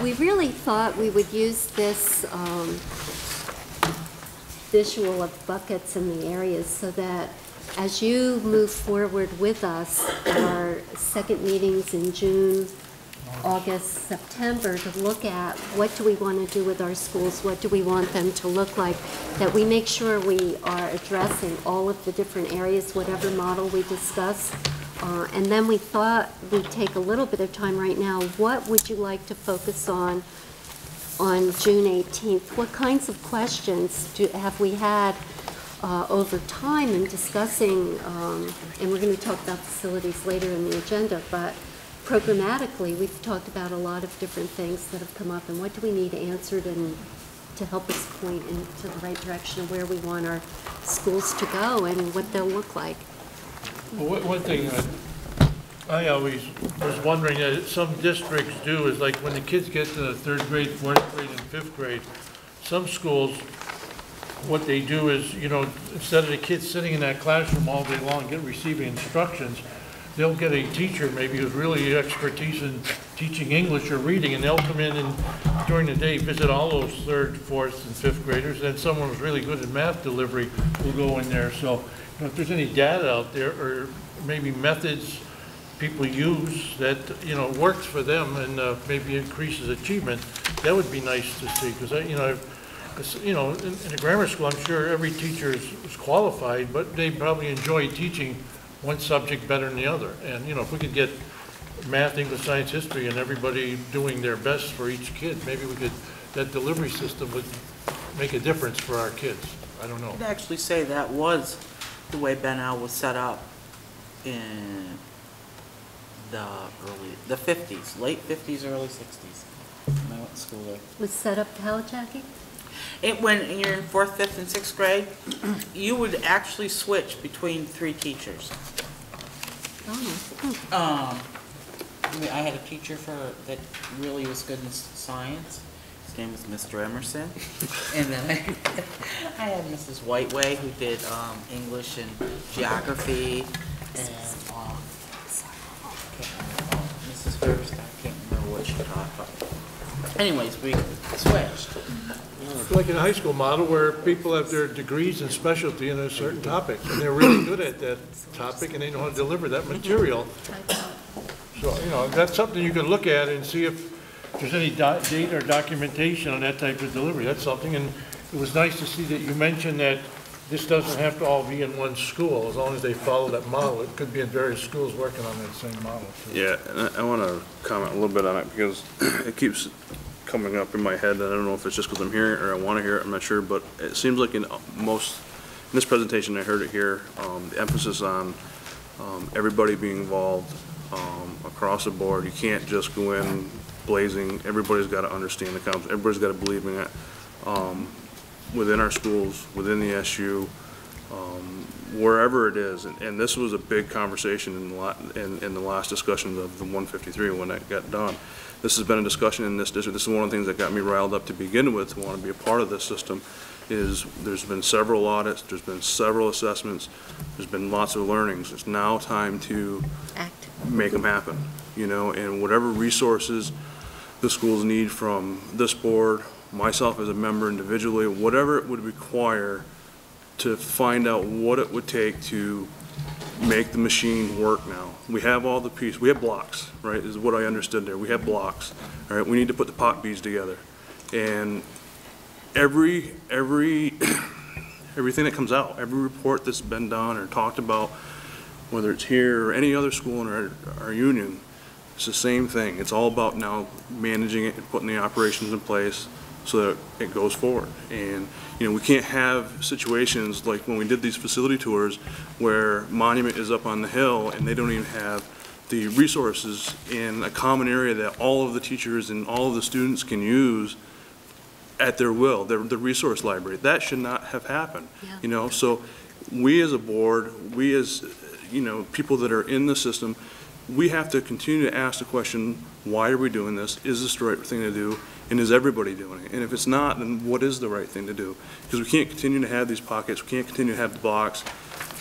we really thought we would use this visual of buckets in the areas so that as you move forward with us, our second meetings in June, August, September, to look at what do we want to do with our schools, what do we want them to look like, that we make sure we are addressing all of the different areas, whatever model we discuss. And then we thought we'd take a little bit of time right now. What would you like to focus on June 18th? What kinds of questions have we had over time in discussing, and we're going to talk about facilities later in the agenda, but programmatically, we've talked about a lot of different things that have come up, and what do we need answered and to help us point into the right direction of where we want our schools to go and what they'll look like. Well, one thing I always was wondering that some districts do is like when the kids get to the 3rd grade, 4th grade, and 5th grade, some schools, what they do is, instead of the kids sitting in that classroom all day long receiving instructions, they'll get a teacher maybe who's really expertise in teaching English or reading, and they'll come in and during the day visit all those 3rd, 4th, and 5th graders, and someone who's really good at math delivery will go in there. So if there's any data out there or maybe methods people use that, works for them and maybe increases achievement, that would be nice to see, because, in a grammar school, I'm sure every teacher is qualified, but they probably enjoy teaching one subject better than the other. And, if we could get math, English, science, history, and everybody doing their best for each kid, maybe that delivery system would make a difference for our kids. I don't know. I'd actually say that was the way Bennington was set up in the 50s, late 50s, early 60s, when I went to school there. Was set up how, Jackie? When you're in 4th, 5th, and 6th grade, you would actually switch between 3 teachers. I had a teacher that really was good in science. His name was Mr. Emerson. And then I had Mrs. Whiteway, who did English and geography. And Mrs. Hurst, I can't remember what she taught, but anyways, we switched. Like in a high school model where people have their degrees and specialty in a certain topic, and they're really good at that topic, and they know how to deliver that material. So, you know, that's something you can look at and see if there's any data or documentation on that type of delivery. That's something, and it was nice to see that you mentioned that this doesn't have to all be in one school, as long as they follow that model. It could be in various schools working on that same model, too. Yeah, and I want to comment a little bit on it because it keeps coming up in my head, and I don't know if it's just because I'm hearing it or I want to hear it, I'm not sure, but it seems like in this presentation, I heard it here, the emphasis on everybody being involved across the board. You can't just go in blazing. Everybody's got to understand the concept. Everybody's got to believe in it. Within our schools, within the SU, wherever it is, and this was a big conversation in the last discussions of the 153 when that got done. This has been a discussion in this district. This is one of the things that got me riled up to begin with, to want to be a part of this system, is there's been several audits, there's been several assessments, there's been lots of learnings. It's now time to make them happen, you know, and whatever resources the schools need from this board, myself as a member individually, whatever it would require to find out what it would take to make the machine work now. We have all the pieces. We have blocks, right, is what I understood there. We have blocks. All right, we need to put the pot beads together. And everything that comes out, every report that's been done or talked about, whether it's here or any other school in our union, it's the same thing. It's all about now managing it and putting the operations in place so that it goes forward. And you know, we can't have situations like when we did these facility tours where Monument is up on the hill and they don't even have the resources in a common area that all of the teachers and all of the students can use at their will, the resource library. That should not have happened. Yeah. You know, so we as a board, we as, you know, people that are in the system, we have to continue to ask the question, why are we doing this? Is this the right thing to do? And is everybody doing it? And if it's not, then what is the right thing to do? Because we can't continue to have these pockets. We can't continue to have the blocks.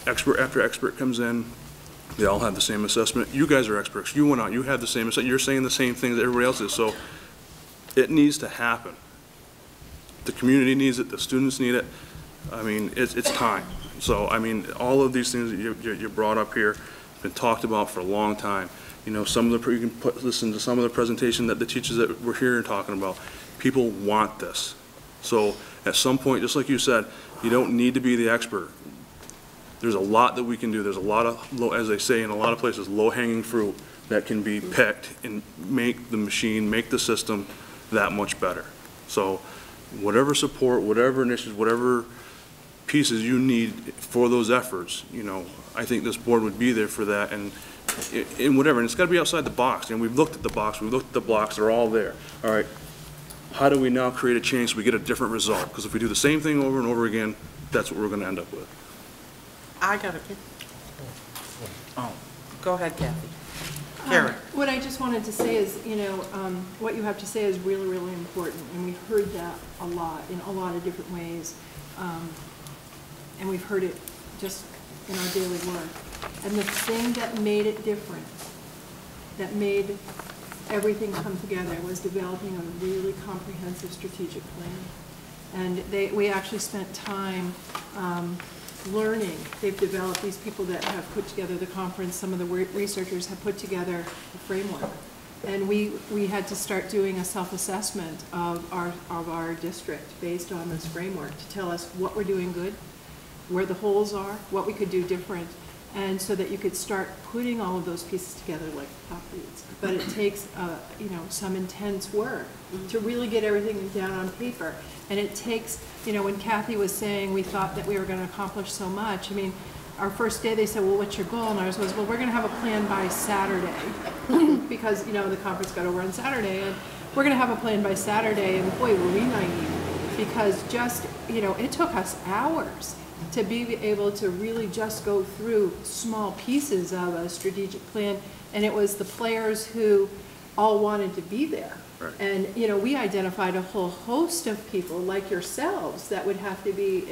Expert after expert comes in. They all have the same assessment. You guys are experts. You went out. You had the same assessment. You're saying the same thing that everybody else is. So it needs to happen. The community needs it. The students need it. I mean, it's time. So, I mean, all of these things that you brought up here have been talked about for a long time. You know, some of the, you can listen to some of the presentation that the teachers that were here are talking about. People want this. So at some point, just like you said, you don't need to be the expert. There's a lot that we can do. There's a lot of, as they say in a lot of places, low-hanging fruit that can be picked and make the machine, make the system that much better. So whatever support, whatever initiatives, whatever pieces you need for those efforts, you know, I think this board would be there for that, and whatever, and it's got to be outside the box. And we've looked at the box, we've looked at the blocks, they're all there. All right, how do we now create a change so we get a different result? Because if we do the same thing over and over again, that's what we're going to end up with. I got it. Oh, go ahead, Kathy. Karen. What I just wanted to say is, you know, what you have to say is really, really important, and we've heard that a lot in a lot of different ways, and we've heard it just in our daily work. And the thing that made it different, that made everything come together, was developing a really comprehensive strategic plan. And we actually spent time learning. They've developed, these people that have put together the conference, some of the researchers have put together a framework. And we had to start doing a self-assessment of our district based on this framework to tell us what we're doing good, where the holes are, what we could do different, and so that you could start putting all of those pieces together like top beads. But it takes, you know, some intense work to really get everything down on paper. And it takes, you know, when Kathy was saying we thought that we were going to accomplish so much, I mean, our first day they said, well, what's your goal? And ours was, well, we're going to have a plan by Saturday. Because, you know, the conference got over on Saturday. And we're going to have a plan by Saturday. And boy, were we naive. Because just, you know, it took us hours to be able to really just go through small pieces of a strategic plan, and it was the players who all wanted to be there. Right. And, you know, we identified a whole host of people like yourselves that would have to be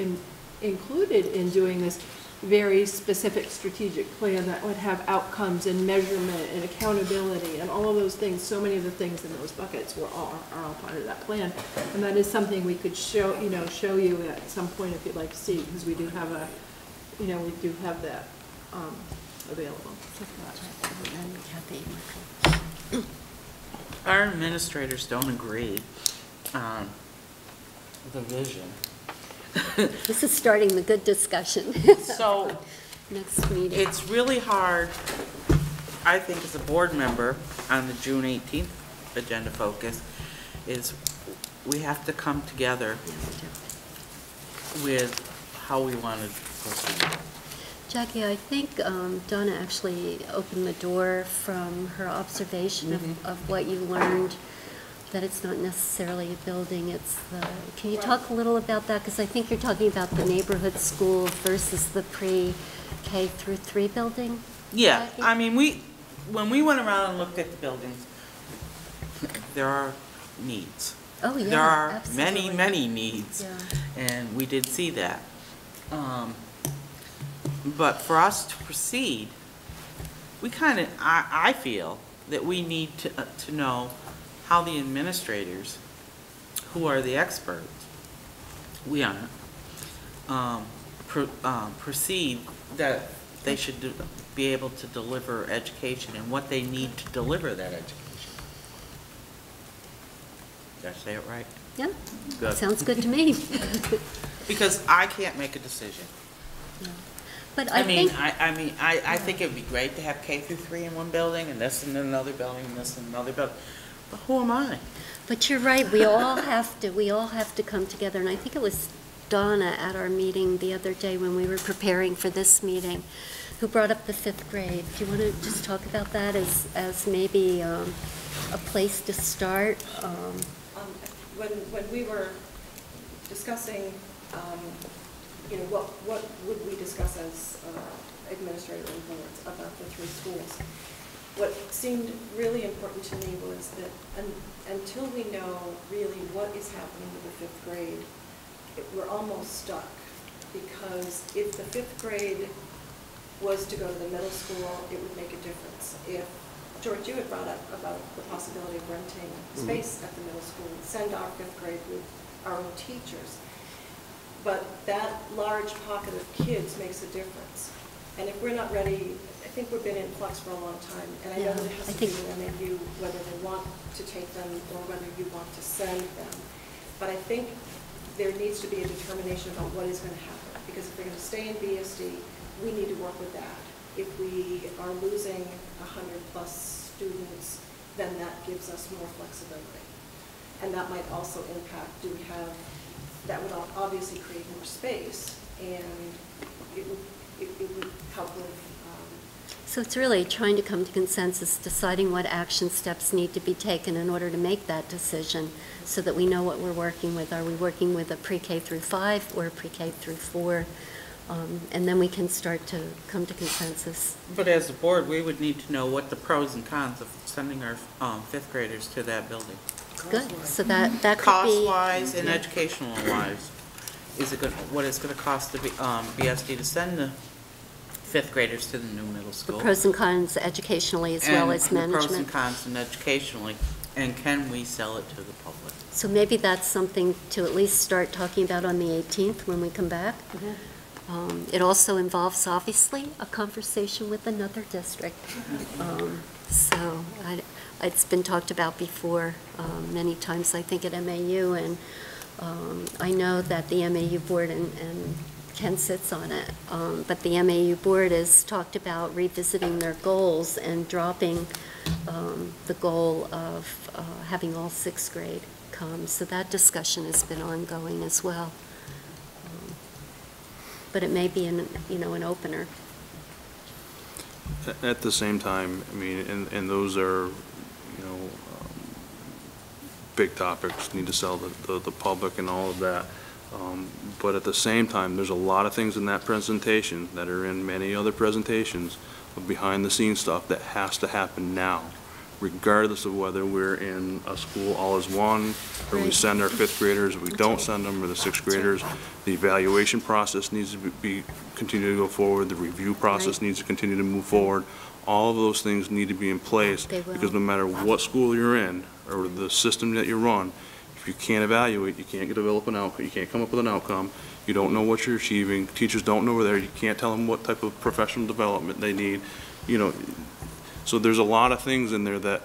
included in doing this very specific strategic plan that would have outcomes and measurement and accountability and all of those things. So many of the things in those buckets are all part of that plan. And that is something we could show you at some point if you'd like to see, because we do have that available. Our administrators don't agree on the vision. This is starting the good discussion. So next meeting. It's really hard, I think, as a board member on the June 18th agenda focus, is we have to come together with how we want to proceed. Jackie, I think Donna actually opened the door from her observation of what you learned, that it's not necessarily a building, it's the, can you talk a little about that? Because I think you're talking about the neighborhood school versus the pre-K through 3 building. Yeah, Jackie? I mean, when we went around and looked at the buildings, there are needs. Oh, yeah, there are absolutely. many needs, and we did see that. But for us to proceed, we kind of, I feel that we need to know how the administrators, who are the experts, we aren't, perceive that they should be able to deliver education and what they need to deliver that education. Did I say it right? Yeah, Good. Sounds good to me. Because I can't make a decision. Yeah. But I think it would be great to have K through 3 in one building and this in another building and this in another building. But who am I? But you're right, we all have to come together, and I think it was Donna at our meeting the other day when we were preparing for this meeting who brought up the 5th grade. Do you want to just talk about that as maybe a place to start? When we were discussing, what would we discuss as administrator and boards about the 3 schools? What seemed really important to me was that until we know really what is happening with the 5th grade, we're almost stuck. Because if the 5th grade was to go to the middle school, it would make a difference. If, George, you had brought up about the possibility of renting space at the middle school and send our 5th grade with our own teachers. But that large pocket of kids makes a difference. And if we're not ready, I think we've been in flux for a long time, and I know that it has to do with MAU, whether they want to take them or whether you want to send them. But I think there needs to be a determination about what is going to happen, because if they're going to stay in BSD, we need to work with that. If we are losing 100+ students, then that gives us more flexibility. And that might also impact, that would obviously create more space, and it would help with. So it's really trying to come to consensus, deciding what action steps need to be taken in order to make that decision so that we know what we're working with. Are we working with a pre-K through 5 or a pre-K through 4? And then we can start to come to consensus. But as a board, we would need to know what the pros and cons of sending our 5th graders to that building. Good. So that could be cost-wise and educational-wise. What it's going to cost the BSD to send the 5th graders to the new middle school? The pros and cons educationally as well as management. And the pros and cons and educationally, and can we sell it to the public? So maybe that's something to at least start talking about on the 18th when we come back. It also involves, obviously, a conversation with another district. So it's been talked about before many times, I think, at MAU, and I know that the MAU board, and Ken sits on it, but the MAU board has talked about revisiting their goals and dropping the goal of having all 6th grade come. So that discussion has been ongoing as well. But it may be an opener. At the same time, I mean, and those are, big topics, need to sell the public and all of that. But at the same time, there's a lot of things in that presentation that are in many other presentations of behind-the-scenes stuff that has to happen now, regardless of whether we're in a school all as one, or we send our fifth graders, or we don't send them, or the sixth graders. The evaluation process needs to continue to go forward. The review process needs to continue to move forward. All of those things need to be in place, because no matter what school you're in, or the system that you run, if you can't evaluate, you can't develop an outcome, you can't come up with an outcome, you don't know what you're achieving, teachers don't know where they're, you can't tell them what type of professional development they need, you know. So there's a lot of things in there that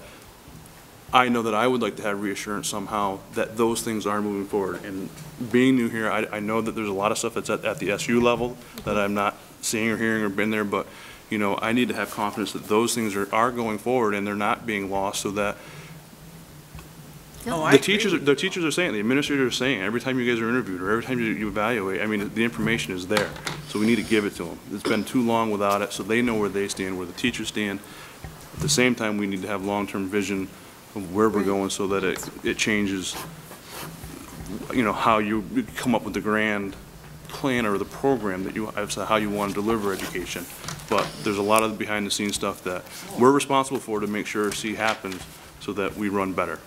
I know that I would like to have reassurance somehow that those things are moving forward. And being new here, I know that there's a lot of stuff that's at the SU level that I'm not seeing or hearing or been there, but, you know, I need to have confidence that those things are going forward and they're not being lost, so that the teachers are saying, the administrators are saying, every time you guys are interviewed or every time you evaluate, I mean, the information is there. So we need to give it to them. It's been too long without it, so they know where they stand, where the teachers stand. At the same time, we need to have long-term vision of where we're going, so that it changes, you know, how you come up with the grand plan or the program that you have, how you want to deliver education. But there's a lot of behind-the-scenes stuff that we're responsible for to make sure C happens, so that we run better.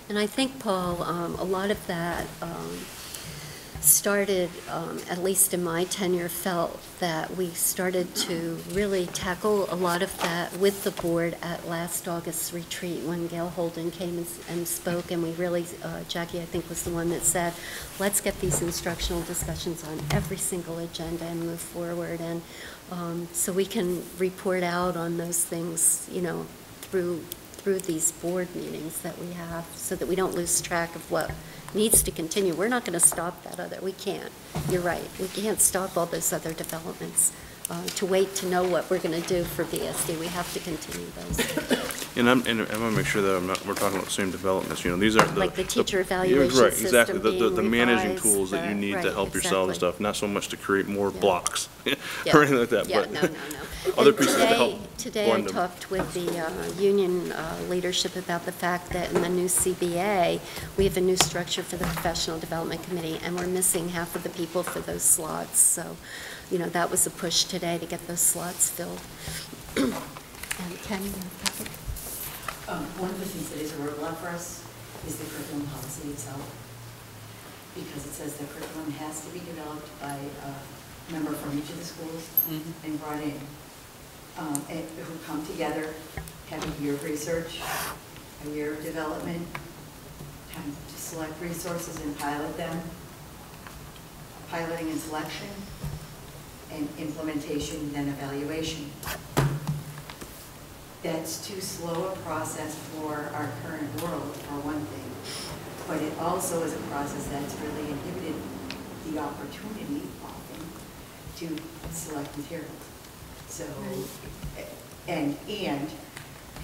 And I think, Paul, a lot of that started, at least in my tenure, felt that we started to really tackle a lot of that with the board at last August's retreat when Gail Holden came and spoke, and we really, Jackie, I think, was the one that said, let's get these instructional discussions on every single agenda and move forward. And so we can report out on those things, you know, through these board meetings that we have, so that we don't lose track of what needs to continue. We're not going to stop that other, we can't. You're right, we can't stop all those other developments. To wait to know what we're going to do for BSD, we have to continue those. And I want to make sure that we're talking about the same developments. You know, these are like the teacher evaluation right, system exactly. The managing tools that you need to help yourself and stuff, not so much to create more blocks or anything like that. Yeah, but no. other pieces to help. Today I talked with the union leadership about the fact that in the new CBA, we have a new structure for the Professional Development Committee, and we're missing half of the people for those slots. So, you know, that was a push today to get those slots filled. And Ken, you have a one of the things that is a roadblock for us is the curriculum policy itself, because it says the curriculum has to be developed by a member from each of the schools and brought in, who come together, have a year of research, a year of development, time to select resources and pilot them, piloting and selection, and implementation, then evaluation. That's too slow a process for our current world, for one thing, but it also is a process that's really inhibited the opportunity often to select materials. So, and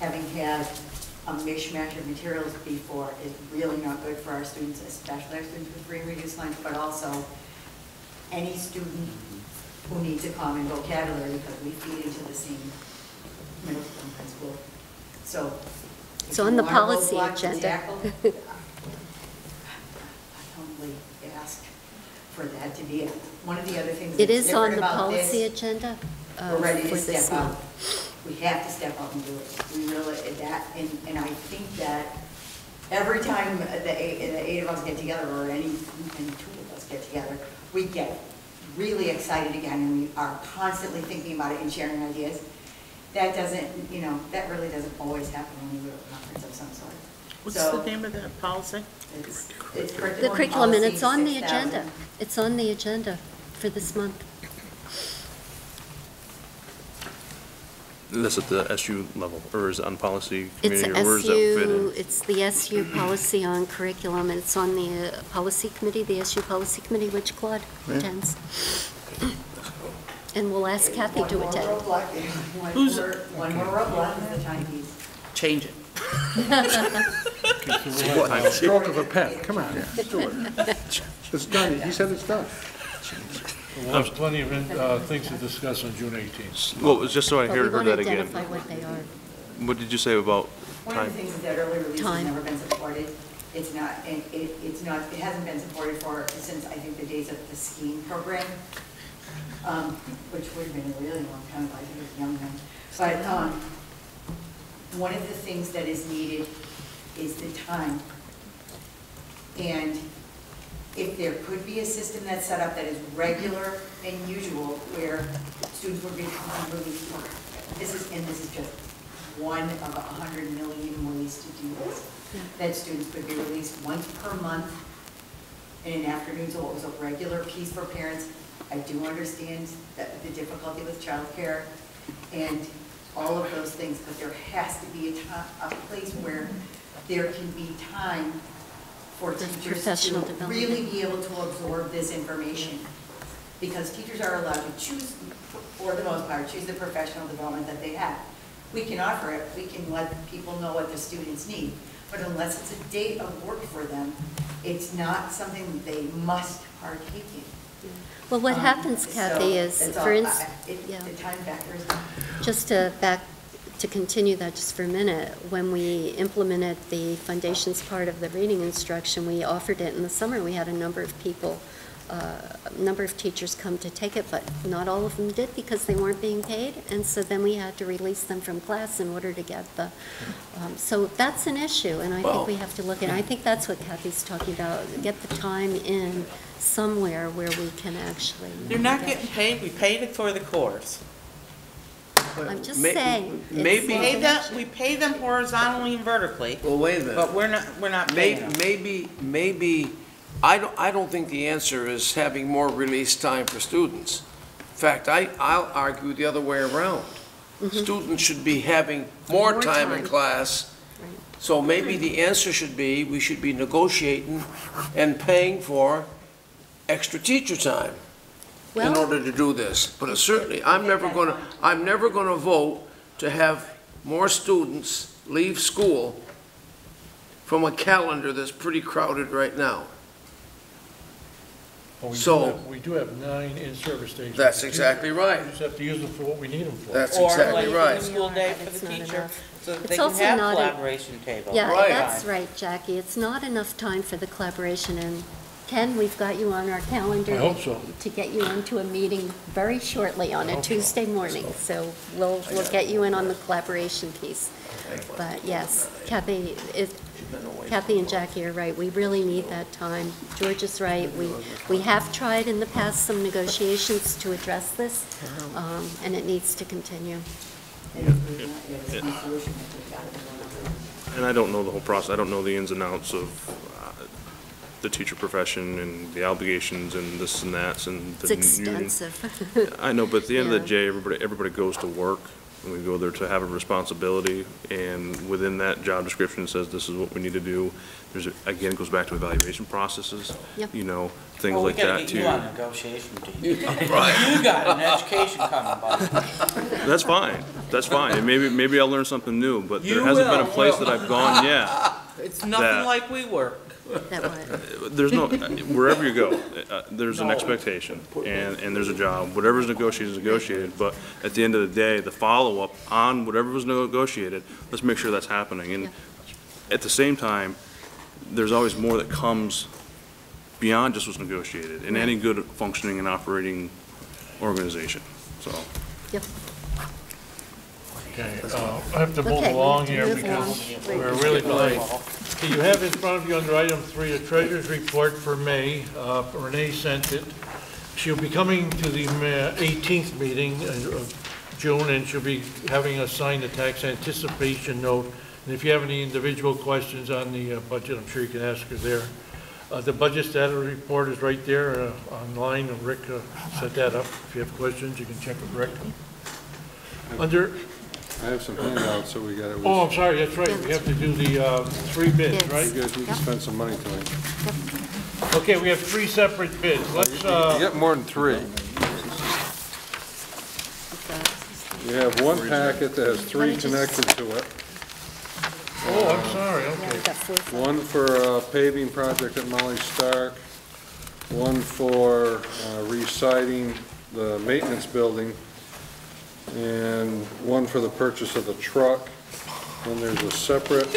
having had a mishmash of materials before is really not good for our students, especially our students with free and reduced lunch, but also any student who needs a common vocabulary, because we feed into the same middle school and high school. So on the policy agenda. I humbly ask for that to be one of the other things It that's is on different the about this. policy agenda We're ready for to this step out. month. We have to step out and do it. We really, and I think that every time the eight of us get together, or any two of us get together, we get really excited again, and we are constantly thinking about it and sharing ideas. That doesn't, you know, that really doesn't always happen when we go to a conference of some sort. What's the name of that policy? It's The curriculum, and it's on the 6000. agenda. It's on the agenda for this month. That's at the SU level, or is it on policy It's committee, or where does that fit SU, in? it's the SU policy on curriculum, and it's on the policy committee, the SU policy committee, which Claude attends. And we'll ask Kathy to attend. One more roadblock is the time piece. Change it. Stroke of a pen, come on. It's done, he said it's done. We'll have plenty of things to discuss on June 18th. Well, just so I But we heard want to that again. identify what they are. What did you say about One time? of the things is that early release has Time. never been supported. It's not, and it's not, it hasn't been supported for since, I think, the days of the skiing program, which would have been a really long time ago. I think it was young then. But one of the things that is needed is the time. And if there could be a system that's set up that is regular and usual, where students would be released, this is just one of 100 million ways to do this, that students could be released once per month in an afternoon, so it was a regular piece for parents. I do understand that the difficulty with childcare and all of those things, but there has to be a place where there can be time for teachers to really be able to absorb this information. Because teachers are allowed to choose, for the most part, choose the professional development that they have. We can offer it, we can let people know what the students need, but unless it's a date of work for them, it's not something that they must partake in. Well, what happens, Kathy, is, for instance, the time factor is just to continue that just for a minute, when we implemented the foundations part of the reading instruction, we offered it in the summer. We had a number of people, a number of teachers come to take it, but not all of them did because they weren't being paid, and so then we had to release them from class in order to get the, so that's an issue, and I think we have to look at, I think that's what Kathy's talking about, get the time in somewhere where we can actually. You're not getting paid, we paid it for the course. I'm just saying. Maybe we pay them horizontally and vertically. Well, wait a minute. But we're not paying them. Maybe, I don't think the answer is having more release time for students. In fact, I'll argue the other way around. Students should be having more time in class. So maybe the answer should be, we should be negotiating and paying for extra teacher time in order to do this. But certainly, I'm never gonna vote to have more students leave school from a calendar that's pretty crowded right now. Well, we do have 9 in-service days. That's exactly right. We just have to use them for what we need them for. That's exactly right. Or like school day for the teacher, so that they It's can also have not collaboration tables. Yeah, Right. that's right, Jackie. It's not enough time for the collaboration, and Ken, we've got you on our calendar. I hope so. To get you into a meeting very shortly on a Tuesday morning, so we'll get you in on the collaboration piece. But yes, Kathy and Jackie are right. We really need that time. George is right. We have tried in the past some negotiations to address this, and it needs to continue. And I don't know the whole process. I don't know the ins and outs of the teacher profession and the obligations and this and that and the It's extensive. I know, but at the end of the day, everybody goes to work, and we go there to have a responsibility, and within that job description it says this is what we need to do. Again, it goes back to evaluation processes, you know, things like that too. We gotta get you on negotiation team. Right. You got an education coming, buddy. That's fine. That's fine. And maybe I'll learn something new, but there hasn't been a place that I've gone yet. It's nothing like we work. There's no, wherever you go, there's an expectation, and there's a job. Whatever's negotiated is negotiated, but at the end of the day, the follow-up on whatever was negotiated, let's make sure that's happening. And at the same time, there's always more that comes beyond just what's negotiated in any good functioning and operating organization, so. Yep. Okay, I have to move along here because we're really delayed. Okay, you have in front of you under item 3 a treasurer's report for May. Renee sent it. She'll be coming to the 18th meeting of June, and she'll be having us sign the tax anticipation note. And if you have any individual questions on the budget, I'm sure you can ask her there. The budget status report is right there online, and Rick set that up. If you have questions, you can check with Rick. I have some handouts, so we got to. Oh, I'm sorry, that's right. We have to do the 3 bids, right? You guys need to spend some money tonight. Okay, we have 3 separate bids. Let's, You get more than 3. You have one packet that has 3 connected to it. oh, I'm sorry, okay. One for a paving project at Molly Stark, one for reciting the maintenance building, and one for the purchase of the truck. And there's a separate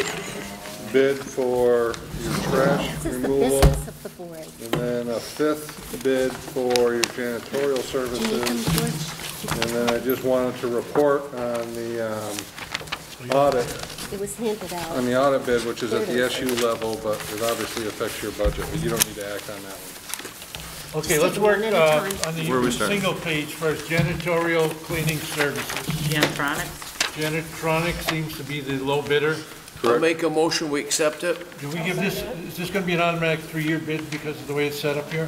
bid for your trash This is the removal, business of the board. and then a 5th bid for your janitorial services. And then I just wanted to report on the audit, It was handed out. on the audit bid, which is at There the it is. SU level, but it obviously affects your budget, but you don't need to act on that one. Okay, Just let's take work one at a time. on Where are we the starting? single page first, janitorial cleaning services. Jantronics? Janitronic seems to be the low bidder. I'll make a motion, we accept it. Do we give this, is this gonna be an automatic 3-year bid because of the way it's set up here?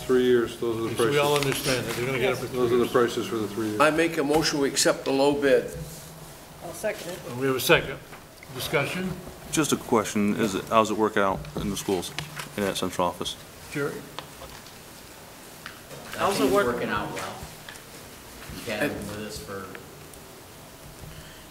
3 years, those are the So we all prices. understand that, they're gonna get it for 3 Those are the years. prices for the 3 years. I make a motion, we accept the low bid. I'll second it. We have a second. Discussion? Just a question, how's it work out in the schools, in that central office? Jerry? How's it work? Working out well. You've had been with us for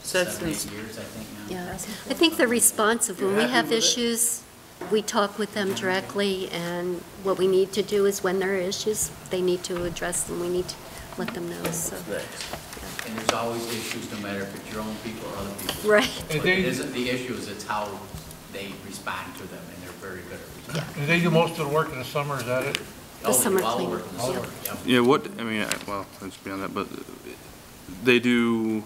So that's 7, 8 years, I think now. Yeah, I think they're responsive. When we happy have with it? issues, we talk with them directly, and what we need to do is when there are issues, they need to address them, we need to let them know, so. And there's always issues, no matter if it's your own people or other people. Right. And But it they, isn't the issues, it's how they respond to them, and they're very good at responding. and they do most of the work in the summer, is that it? The summer All the cleaning, work in the yeah. summer, yeah. Yeah, what, I mean, well, it's beyond that, but they do,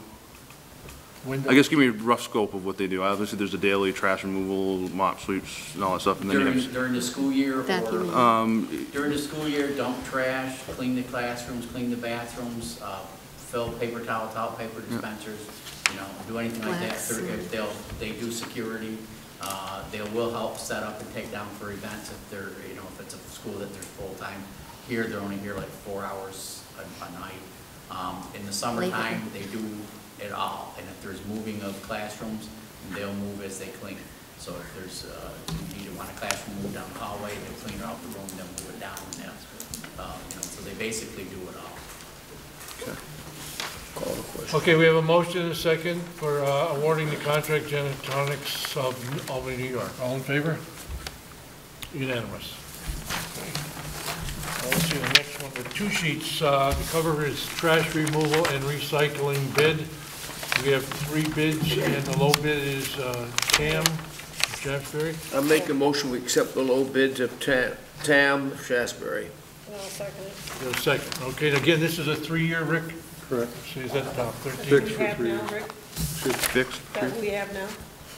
Window? I guess give me a rough scope of what they do. Obviously, there's a daily trash removal, mop sweeps, and all that stuff, and then you have, During the school year, or, Vacuuming. during the school year, dump trash, clean the classrooms, clean the bathrooms, fill paper towel, toilet paper dispensers, do anything like that. Wax and- They do security, they will help set up and take down for events if they're, if it's a school that they're full-time. Here, they're only here like 4 hours a night. In the summertime, they do it all, and if there's moving of classrooms, they'll move as they clean. So if there's, you want a classroom moved down the hallway, they'll clean out the room, they'll move it down, and so they basically do it all. Call the question. Okay, we have a motion and a second for awarding the contract Janitronics of Albany, New York. All in favor? Unanimous. Okay. Let's see the next one, the 2 sheets, the cover is trash removal and recycling bid. We have 3 bids, and the low bid is TAM, Shaftesbury. I make a motion, we accept the low bids of TAM Shasberry. I'll second it. We have a second. Okay, and again, this is a 3-year, Rick? Correct. So is that the top 13? Fixed We for have 3 now, years. Rick? fixed? That we have now?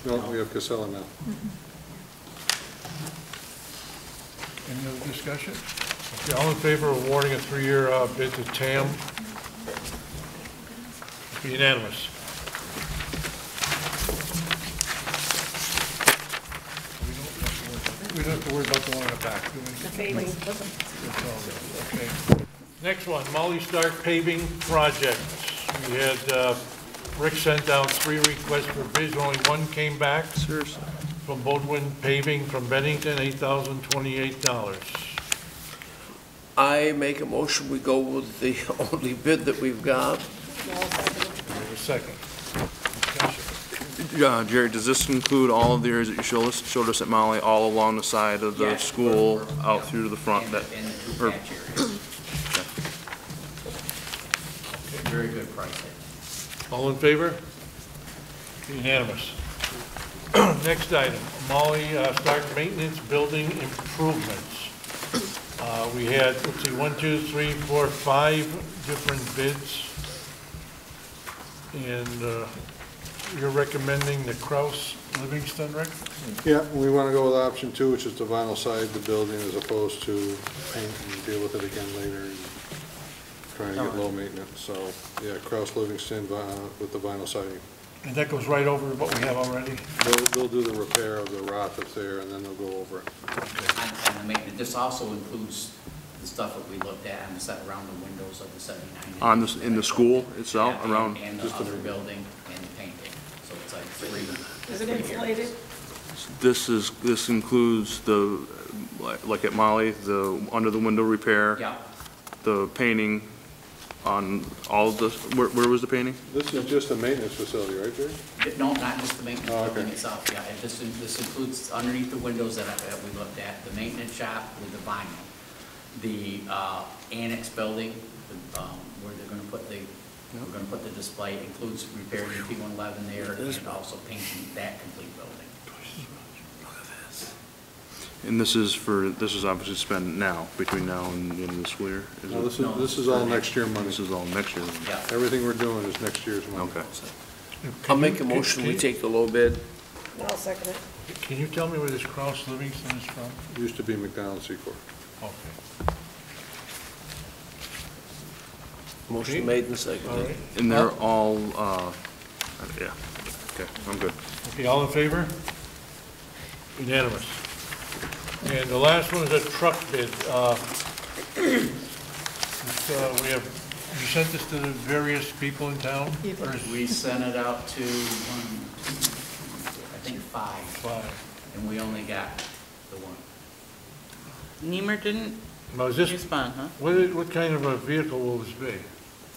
No, we have Casella now. Any other discussion? Okay, all in favor of awarding a 3-year bid to TAM? Unanimous. We don't have to worry about the one in the back, do we? The paving. That's all good. Okay. Next one, Molly Stark paving projects. We had, Rick sent out 3 requests for bids, only 1 came back. Seriously? From Bodwin Paving from Bennington, $8,028. I make a motion, we go with the only bid that we've got. We have a second. Discussion. Jerry, does this include all of the areas that you showed us at Molly, all along the side of the Yeah. school, out through to the front? And That the 2 or- patch areas. Very good pricing. All in favor? Unanimous. Next item, Molly Stark Maintenance Building Improvements. We had, let's see, 1, 2, 3, 4, 5 different bids. And you're recommending the Kraus Livingston, Rick? Yeah, we want to go with option 2, which is the vinyl side of the building, as opposed to paint and deal with it again later and trying to get low maintenance. So, yeah, Kraus Livingston with the vinyl siding. And that goes right over what we have already? They'll do the repair of the rot that's there, and then they'll go over it. And the maintenance, this also includes the stuff that we looked at and set around the windows of the 79. On this, in the school itself, Yeah, around? And the other building and the painting, so it's like 3. Is it insulated? This includes the, like at Molly, the under the window repair? Yeah, The painting on all of this, where was the painting? This is just a maintenance facility, right, Jerry? no, not just the maintenance Oh, building okay. itself, yeah, this includes underneath the windows that we looked at, the maintenance shop with the vinyl, the annex building, where they're gonna put we're gonna put the display, includes repairing the P111 there, and also painting that complete building. And this is obviously spent now, between now and the end of the school year? Is No, it? this is all next year money. This is all next year? Yeah. Everything we're doing is next year's money. Okay. I'll make a motion, we take the low bid. I'll second it. Can you tell me where this Cross Livingston is from? Used to be McDonald's Secor. Okay. Motion made and seconded. All right. And they're all, yeah, okay, I'm good. Okay, all in favor? Unanimous. And the last one is a truck bid. We have, you sent this to the various people in town? Or is- We sent it out to I think five. Five. And we only got the one. Niemer didn't Now, is this, respond, huh? what kind of a vehicle will this be?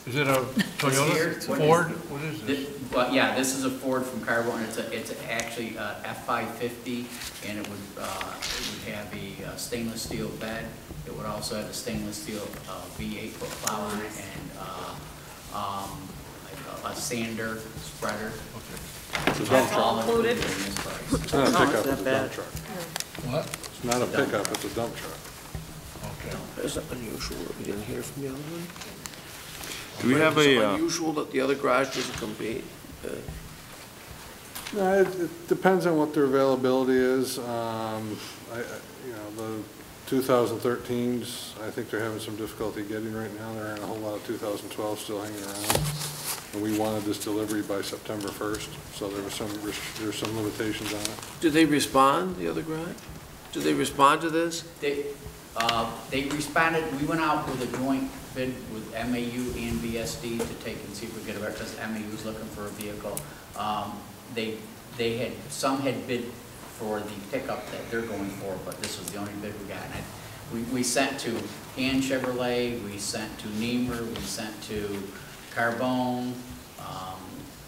Is it a Toyota, Ford? What is this? Well, yeah, this is a Ford from Carbone. It's actually a F-550, and it would have a stainless steel bed. It would also have a stainless steel V8 foot plow on it, and a sander, spreader. It's a dump truck. Included? It's not a No, pickup, it's not it's a bad. dump truck. What? It's not a pickup, it's a dump truck. Okay. Is it unusual that we didn't hear from the other one? Do we have Is it a, unusual that the other garage doesn't compete? No, it depends on what their availability is. You know, the 2013s, I think they're having some difficulty getting right now. There aren't a whole lot of 2012 still hanging around. And we wanted this delivery by September 1st, so there were some limitations on it. Did they respond, the other garage? Did they respond to this? They responded, we went out with a joint bid with MAU and BSD to take and see if we could get a, because MAU was looking for a vehicle. Some had bid for the pickup that they're going for, but this was the only bid we got. And we sent to Han Chevrolet, we sent to Niemer, we sent to Carbone,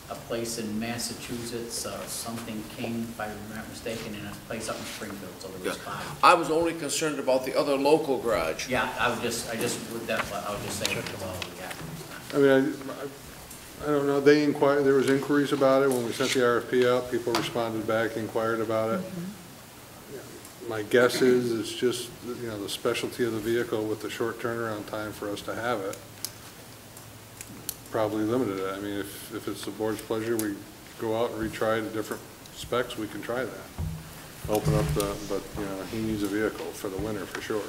a place in Massachusetts, something King, if I'm not mistaken, and a place up in Springfield, so there was five. I was only concerned about the other local garage. Yeah, I was just saying that's all we got. I mean, I don't know, they inquired, there was inquiries about it when we sent the RFP out, people responded back, inquired about it. My guess is it's just, you know, the specialty of the vehicle with the short turnaround time for us to have it probably limited it. I mean, if it's the board's pleasure, we go out and retry the different specs, we can try that. Open up but, you know, he needs a vehicle for the winter for sure.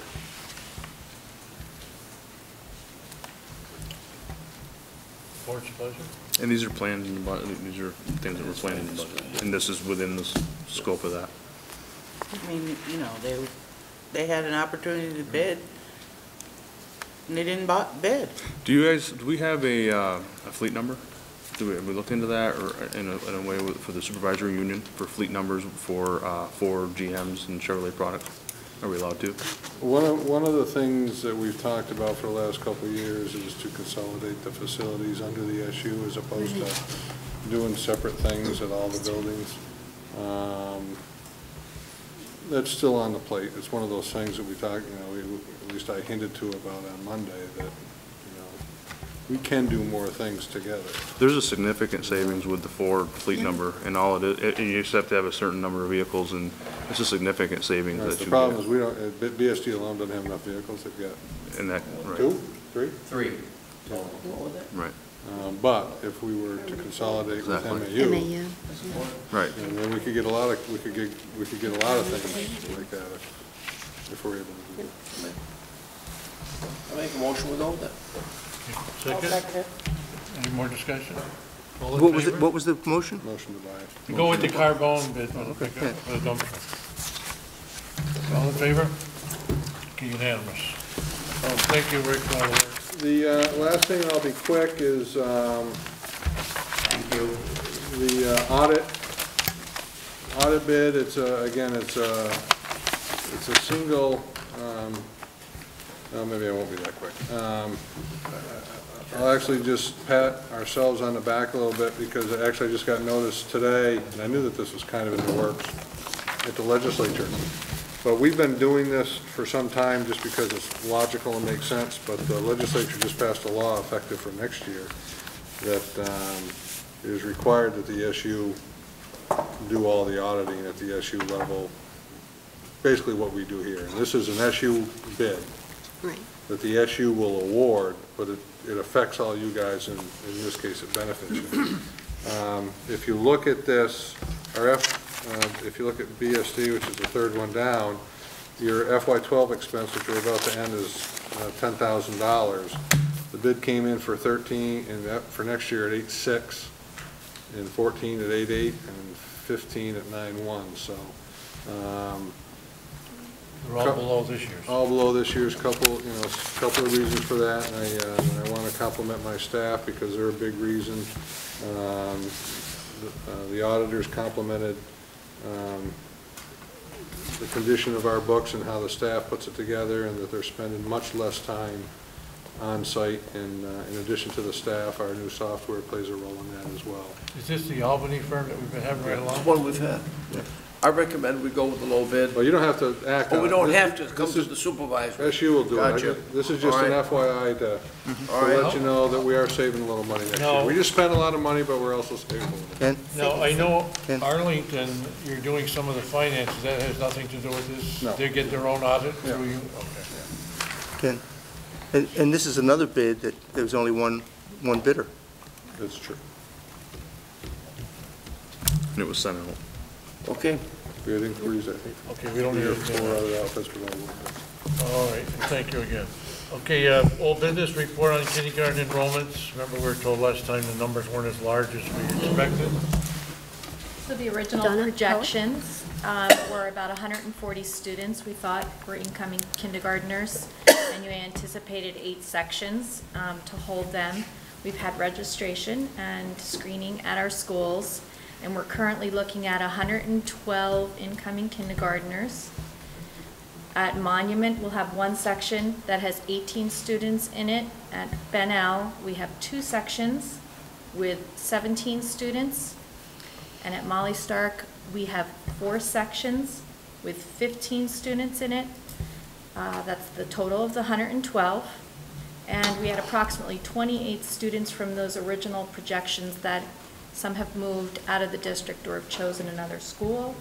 Board's pleasure? and these are planned in the budget, these are things that were planned in the budget, and this is within the scope of that. I mean, you know, they had an opportunity to bid, and they didn't bid. Do we have a fleet number? Have we looked into that, or in a way for the supervisory union for fleet numbers for GMs and Chevrolet products? Are we allowed to? One of the things that we've talked about for the last couple of years is to consolidate the facilities under the SU as opposed to doing separate things at all the buildings. That's still on the plate. It's one of those things that we talked, at least I hinted to about on Monday, that, we can do more things together. There's a significant savings with the Ford fleet number, and all it is, you just have to have a certain number of vehicles, and it's a significant savings that you get. The problem is we don't, BSD alone doesn't have enough vehicles. They've got And that, right. 2, 3? Three. Right. But if we were to consolidate with MAU. Right. And then we could get a lot of things like that if we're able to do that. I make a motion with all that. Second? Any more discussion? All in What was favor? it, what was the motion? Motion to buy it. To go with the Carbone bid for the pickup, for the dump truck. All in favor? Okay, unanimous. Thank you, Rick, for all the work. The last thing, and I'll be quick, is Thank you. the audit bid. It's again, it's a single, maybe I won't be that quick. I'll actually just pat ourselves on the back a little bit because I just got notice today, and I knew that this was kind of in the works at the legislature. But we've been doing this for some time just because it's logical and makes sense, but the legislature just passed a law effective for next year that it is required that the SU do all the auditing at the SU level, basically what we do here. And this is an SU bid Right. that the SU will award, but it affects all you guys, and in this case, it benefits you. If you look at this, if you look at BSD, which is the third one down, your FY12 expense, which we're about to end, is $10,000. The bid came in for 13, and for next year at 8.6, and 14 at 8.8, and 15 at 9.1. So They're all below this year's. all below this year's. Couple of reasons for that, and I want to compliment my staff because they're a big reason. The auditors complimented the condition of our books and how the staff puts it together, and that they're spending much less time on site. And in addition to the staff, our new software plays a role in that as well. Is this the Albany firm that we've been having right along? It's one we've had. Yeah. I recommend we go with the low bid. Well, you don't have to act on it. Oh, we don't have to, come to the supervisor. SU will do it. Gotcha. This is just All an right. FYI to right. let you know that we are saving a little money next No. year. We just spent a lot of money, but we're also saving a little. Ken? Now, I know Ken? Arlington, you're doing some of the finances, that has nothing to do with this? No. They get their own audit Yeah. through you? Okay. Ken? And this is another bid that there was only one bidder. That's true. And it was sent out. Okay. We had inquiries, I think. Okay, we don't need Three or to. 4 other outfits for that. All right, thank you again. Okay, old business report on kindergarten enrollments. Remember, we were told last time the numbers weren't as large as we expected. So the original Donna, projections were about 140 students we thought were incoming kindergartners, and you anticipated 8 sections to hold them. We've had registration and screening at our schools, and we're currently looking at 112 incoming kindergartners. At Monument, we'll have 1 section that has 18 students in it. At Bennell, we have 2 sections with 17 students. And at Molly Stark, we have 4 sections with 15 students in it. That's the total of the 112. And we had approximately 28 students from those original projections that some have moved out of the district or have chosen another school.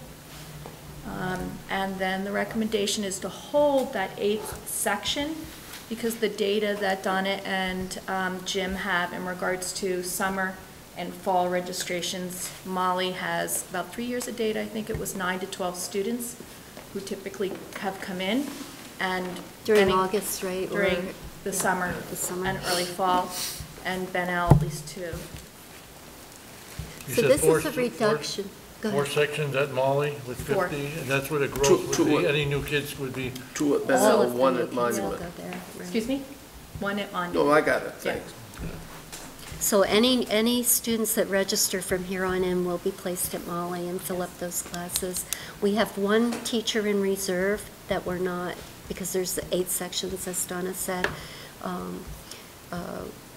And then the recommendation is to hold that 8th section because the data that Donna and Jim have in regards to summer and fall registrations, Molly has about 3 years of data. I think it was 9 to 12 students who typically have come in. And During August, right? During the summer and early fall, and Bennell at least 2. You So said this four- is a reduction. Go 4 ahead. sections at Molly with 50? 4. And that's where the growth would be? Any new kids would be? 2 at All Bennell, of the 1 new at kids will Monument. go there, right. Excuse me? 1 at Monument. No, I got it, Yeah. thanks. So any students that register from here on in will be placed at Molly and fill up those classes. We have 1 teacher in reserve that we're not, because there's 8 sections, as Donna said.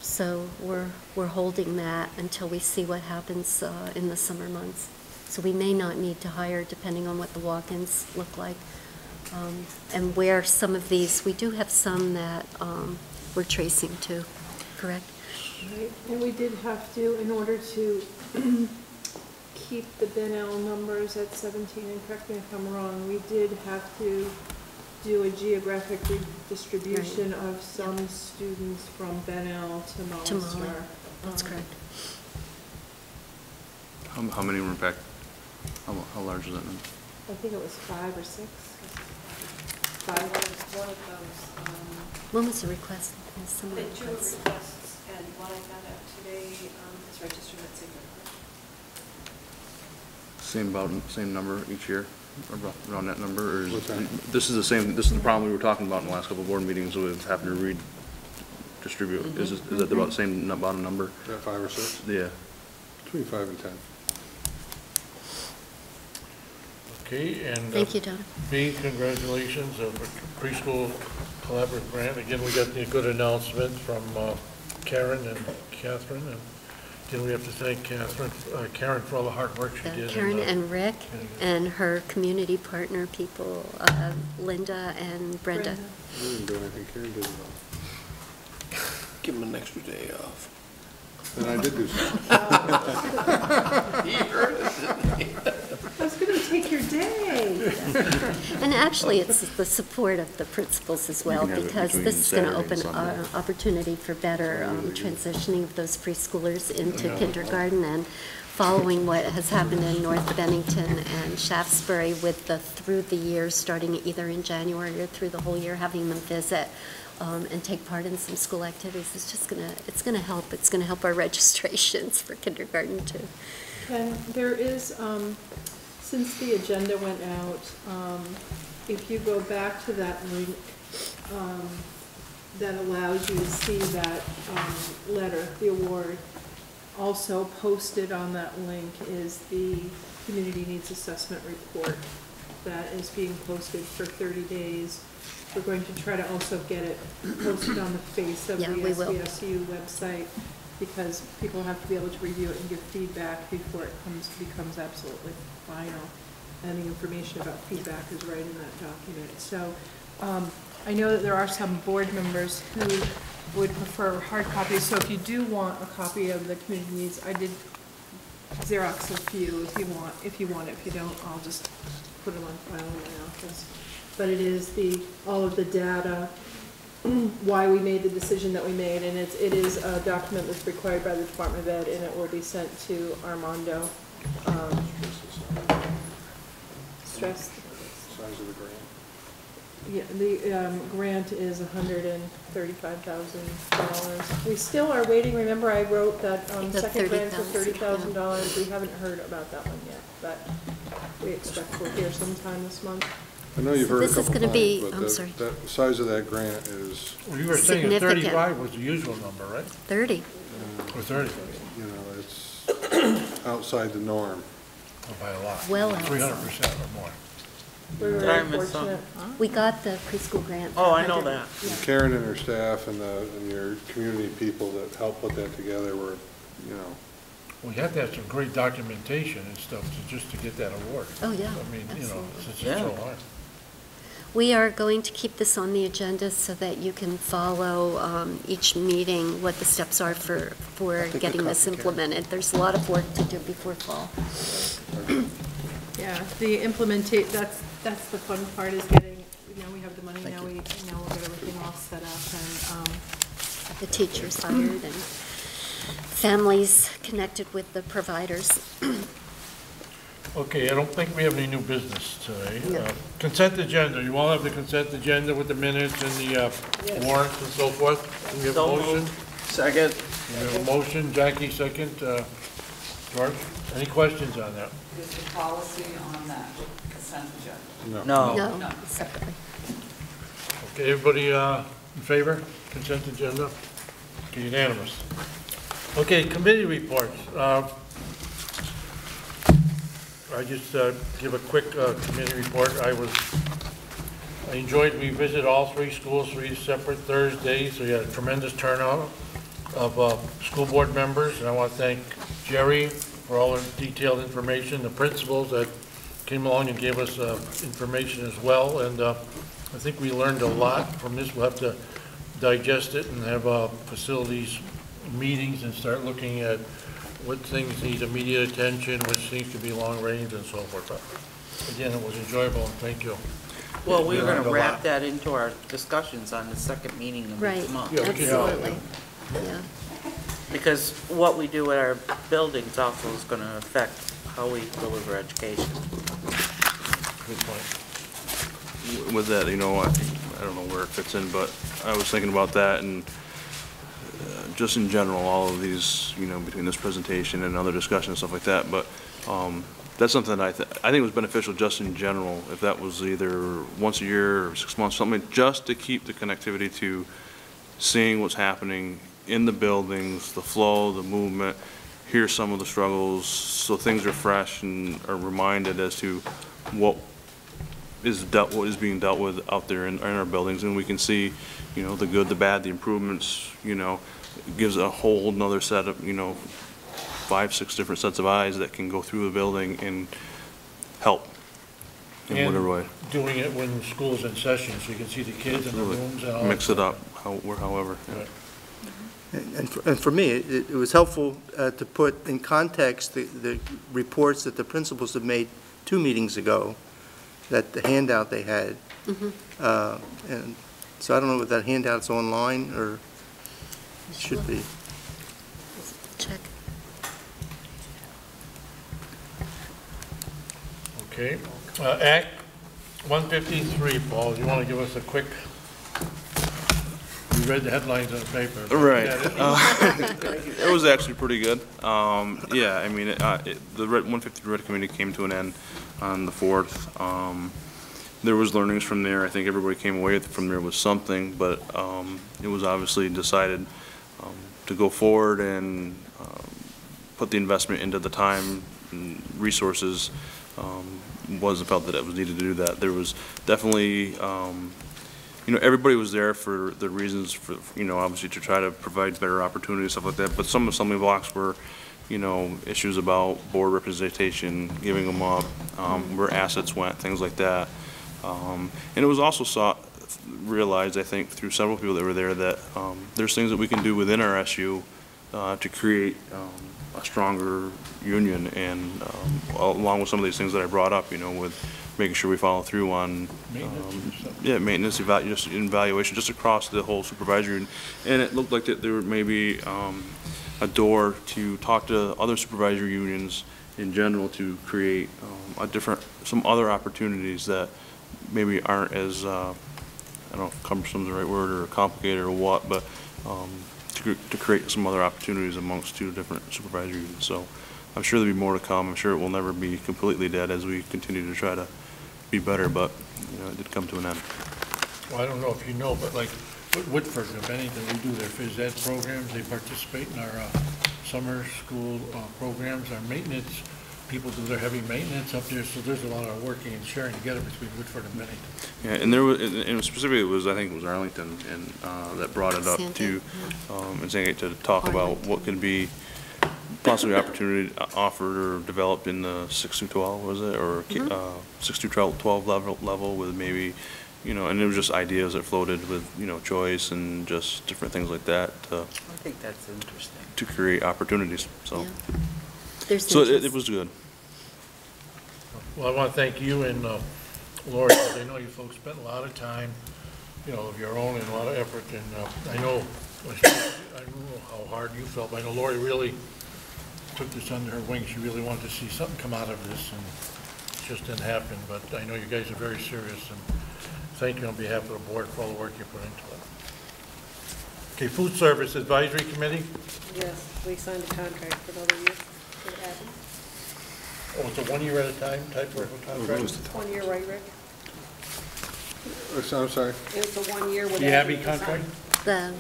So we're holding that until we see what happens in the summer months. So we may not need to hire depending on what the walk-ins look like. And where some of these, we do have some that we're tracing to, correct? Right, and we did have to, in order to keep the Bennell numbers at 17, and correct me if I'm wrong, we did have to do a geographic redistribution of some students from Bennell to Molly To Molly. Star. That's correct. How many were impacted? How large is that number? I think it was 5 or 6. 5. One of those, When was the request? Some of the the 2 requests. requests, and one I found out today is registered at Signature. Same number each year, around that number, or is What's that? this is the problem we were talking about in the last couple of board meetings with having to redistribute. Is that about the same about a number? Is that 5 or 6? Yeah. Between 5 and 10. Okay, and. Thank you, Donna. B, congratulations for preschool collaborative grant. Again, we got the good announcement from Karen and Catherine. And again, we have to thank Karen for all the hard work she did. Karen and Rick and her community partner people, Linda and Brenda. We didn't do anything, Karen did it all. Give them an extra day off. And I did do something. He heard it, didn't he? I was going to take your today. And actually, it's the support of the principals as well, because this is going to open an opportunity for better transitioning of those preschoolers into kindergarten, and following what has happened in North Bennington and Shaftesbury with the through the year, starting either in January or through the whole year, having them visit and take part in some school activities. It's just it's gonna help. It's gonna help our registrations for kindergarten too. And there is, since the agenda went out, if you go back to that link, that allows you to see that letter, the award. Also posted on that link is the Community Needs Assessment Report that is being posted for 30 days. We're going to try to also get it posted on the face of the SVSU website, because people have to be able to review it and give feedback before it becomes absolutely final. And the information about feedback is right in that document. So I know that there are some board members who would prefer hard copies, so if you do want a copy of the community needs, I did Xerox a few if you want it. If you don't, I'll just put them on file in my office. But it is all of the data, why we made the decision that we made, and it is a document that's required by the Department of Ed, and it will be sent to Armando. Stress. Size of the grant. Yeah, the grant is $135,000. We still are waiting. Remember, I wrote that second grant for $30,000. We haven't heard about that one yet, but we expect we'll hear sometime this month. I know you've heard a couple times, but I'm sorry. the size of that grant is... Well, you were saying 35 was the usual number, right? 30. Or 30. You know, it's outside the norm. Oh, by a lot. Well, 300% or more. We're Did I very miss fortunate. We got the preschool grant. Oh, I know that. Yeah. Karen and her staff and your community people that helped put that together were, you know... We have to have some great documentation and stuff just to get that award. Oh, yeah. I mean, you know, Absolutely. it's so hard. We are going to keep this on the agenda so that you can follow each meeting, what the steps are for getting this implemented. There's a lot of work to do before fall. Yeah, the that's the fun part, is getting, we have the money, now we'll get everything all set up, and the teachers hired and families connected with the providers. Okay, I don't think we have any new business today. No. Consent agenda, you all have the consent agenda with the minutes and the warrants and so forth? Do we have a motion? Second. We have a motion, Jackie second. George, any questions on that? Is the policy on that consent agenda? No. No, separately. Okay, everybody in favor? Consent agenda? Okay, unanimous. Okay, committee reports. I just give a quick committee report. I enjoyed, we visited all 3 schools, 3 separate Thursdays. We had a tremendous turnout of school board members, and I want to thank Jerry for all the detailed information, the principals that came along and gave us information as well, and I think we learned a lot from this. We'll have to digest it and have facilities meetings and start looking at what things need immediate attention, which things could be long range and so forth. But again, it was enjoyable, and thank you. Well, we're going to wrap that into our discussions on the second meeting of each month. Yeah, Absolutely. Yeah. Because what we do at our buildings also is going to affect how we deliver education. Good point. With that, I don't know where it fits in, but I was thinking about that, and just in general, all of these, between this presentation and other discussions and stuff like that, but that's something that I think was beneficial just in general, if that was either once a year or 6 months, something just to keep the connectivity to seeing what's happening in the buildings, the flow, the movement, hear some of the struggles, so things are fresh and are reminded as to what is being dealt with out there in our buildings, and we can see, the good, the bad, the improvements. It gives a whole another set of 5, 6 different sets of eyes that can go through the building and help in whatever way. Doing it when school's in session, so you can see the kids in the rooms and all. Mix it up, however. Yeah. And for me, it was helpful to put in context the reports that the principals have made 2 meetings ago, that the handout they had. And so I don't know if that handout's online or it should be. Check. Okay. Act 153, Paul, you want to give us a quick, you read the headlines on the paper. Right. Yeah, It was actually pretty good. Yeah, I mean, the 153 Red Committee came to an end on the 4th. There was learnings from there. I think everybody came away from there with something, but it was obviously decided to go forward and put the investment into the time and resources. Wasn't felt that it was needed to do that. There was definitely, you know, everybody was there for the reasons for, you know, obviously to try to provide better opportunities, stuff like that. But some of the stumbling blocks were, you know, issues about board representation, giving them up, where assets went, things like that. And it was also realized, I think, through several people that were there that there's things that we can do within our SU to create a stronger union, and along with some of these things that I brought up, you know, with making sure we follow through on maintenance, evaluation, just across the whole supervisory union. And it looked like that there may be a door to talk to other supervisory unions in general to create some other opportunities that maybe aren't as, I don't know if cumbersome is the right word or complicated or what, but to create some other opportunities amongst 2 different supervisory unions. So I'm sure there'll be more to come. I'm sure it will never be completely dead as we continue to try to be better, but you know, it did come to an end. Well, I don't know if you know, but like Whitford and Bennington, we do their phys ed programs. They participate in our summer school programs. Our maintenance people do their heavy maintenance up there, so there's a lot of working and sharing together between Whitford and Bennington. Yeah, and there was, and specifically, I think it was Arlington, and that brought it up to, to talk about what could be possibly opportunity offered or developed in the 6 through 12, was it, or 6 through 12 level with maybe, you know, and it was just ideas that floated with, you know, choice and just different things like that. I think that's interesting. To create opportunities. So. Yeah. So it was good. Well, I want to thank you and Lori, because I know you folks spent a lot of time, you know, of your own and a lot of effort. And I know how hard you felt, but I know Lori really took this under her wing. She really wanted to see something come out of this, and it just didn't happen. But I know you guys are very serious, and thank you on behalf of the board for all the work you put into it. Okay, Food Service Advisory Committee? Yes, we signed a contract for another year. Oh, it's a 1 year at a time type of a contract? 1 year, right, Rick? I'm sorry? It's a 1 year with the Abby contract? Yeah,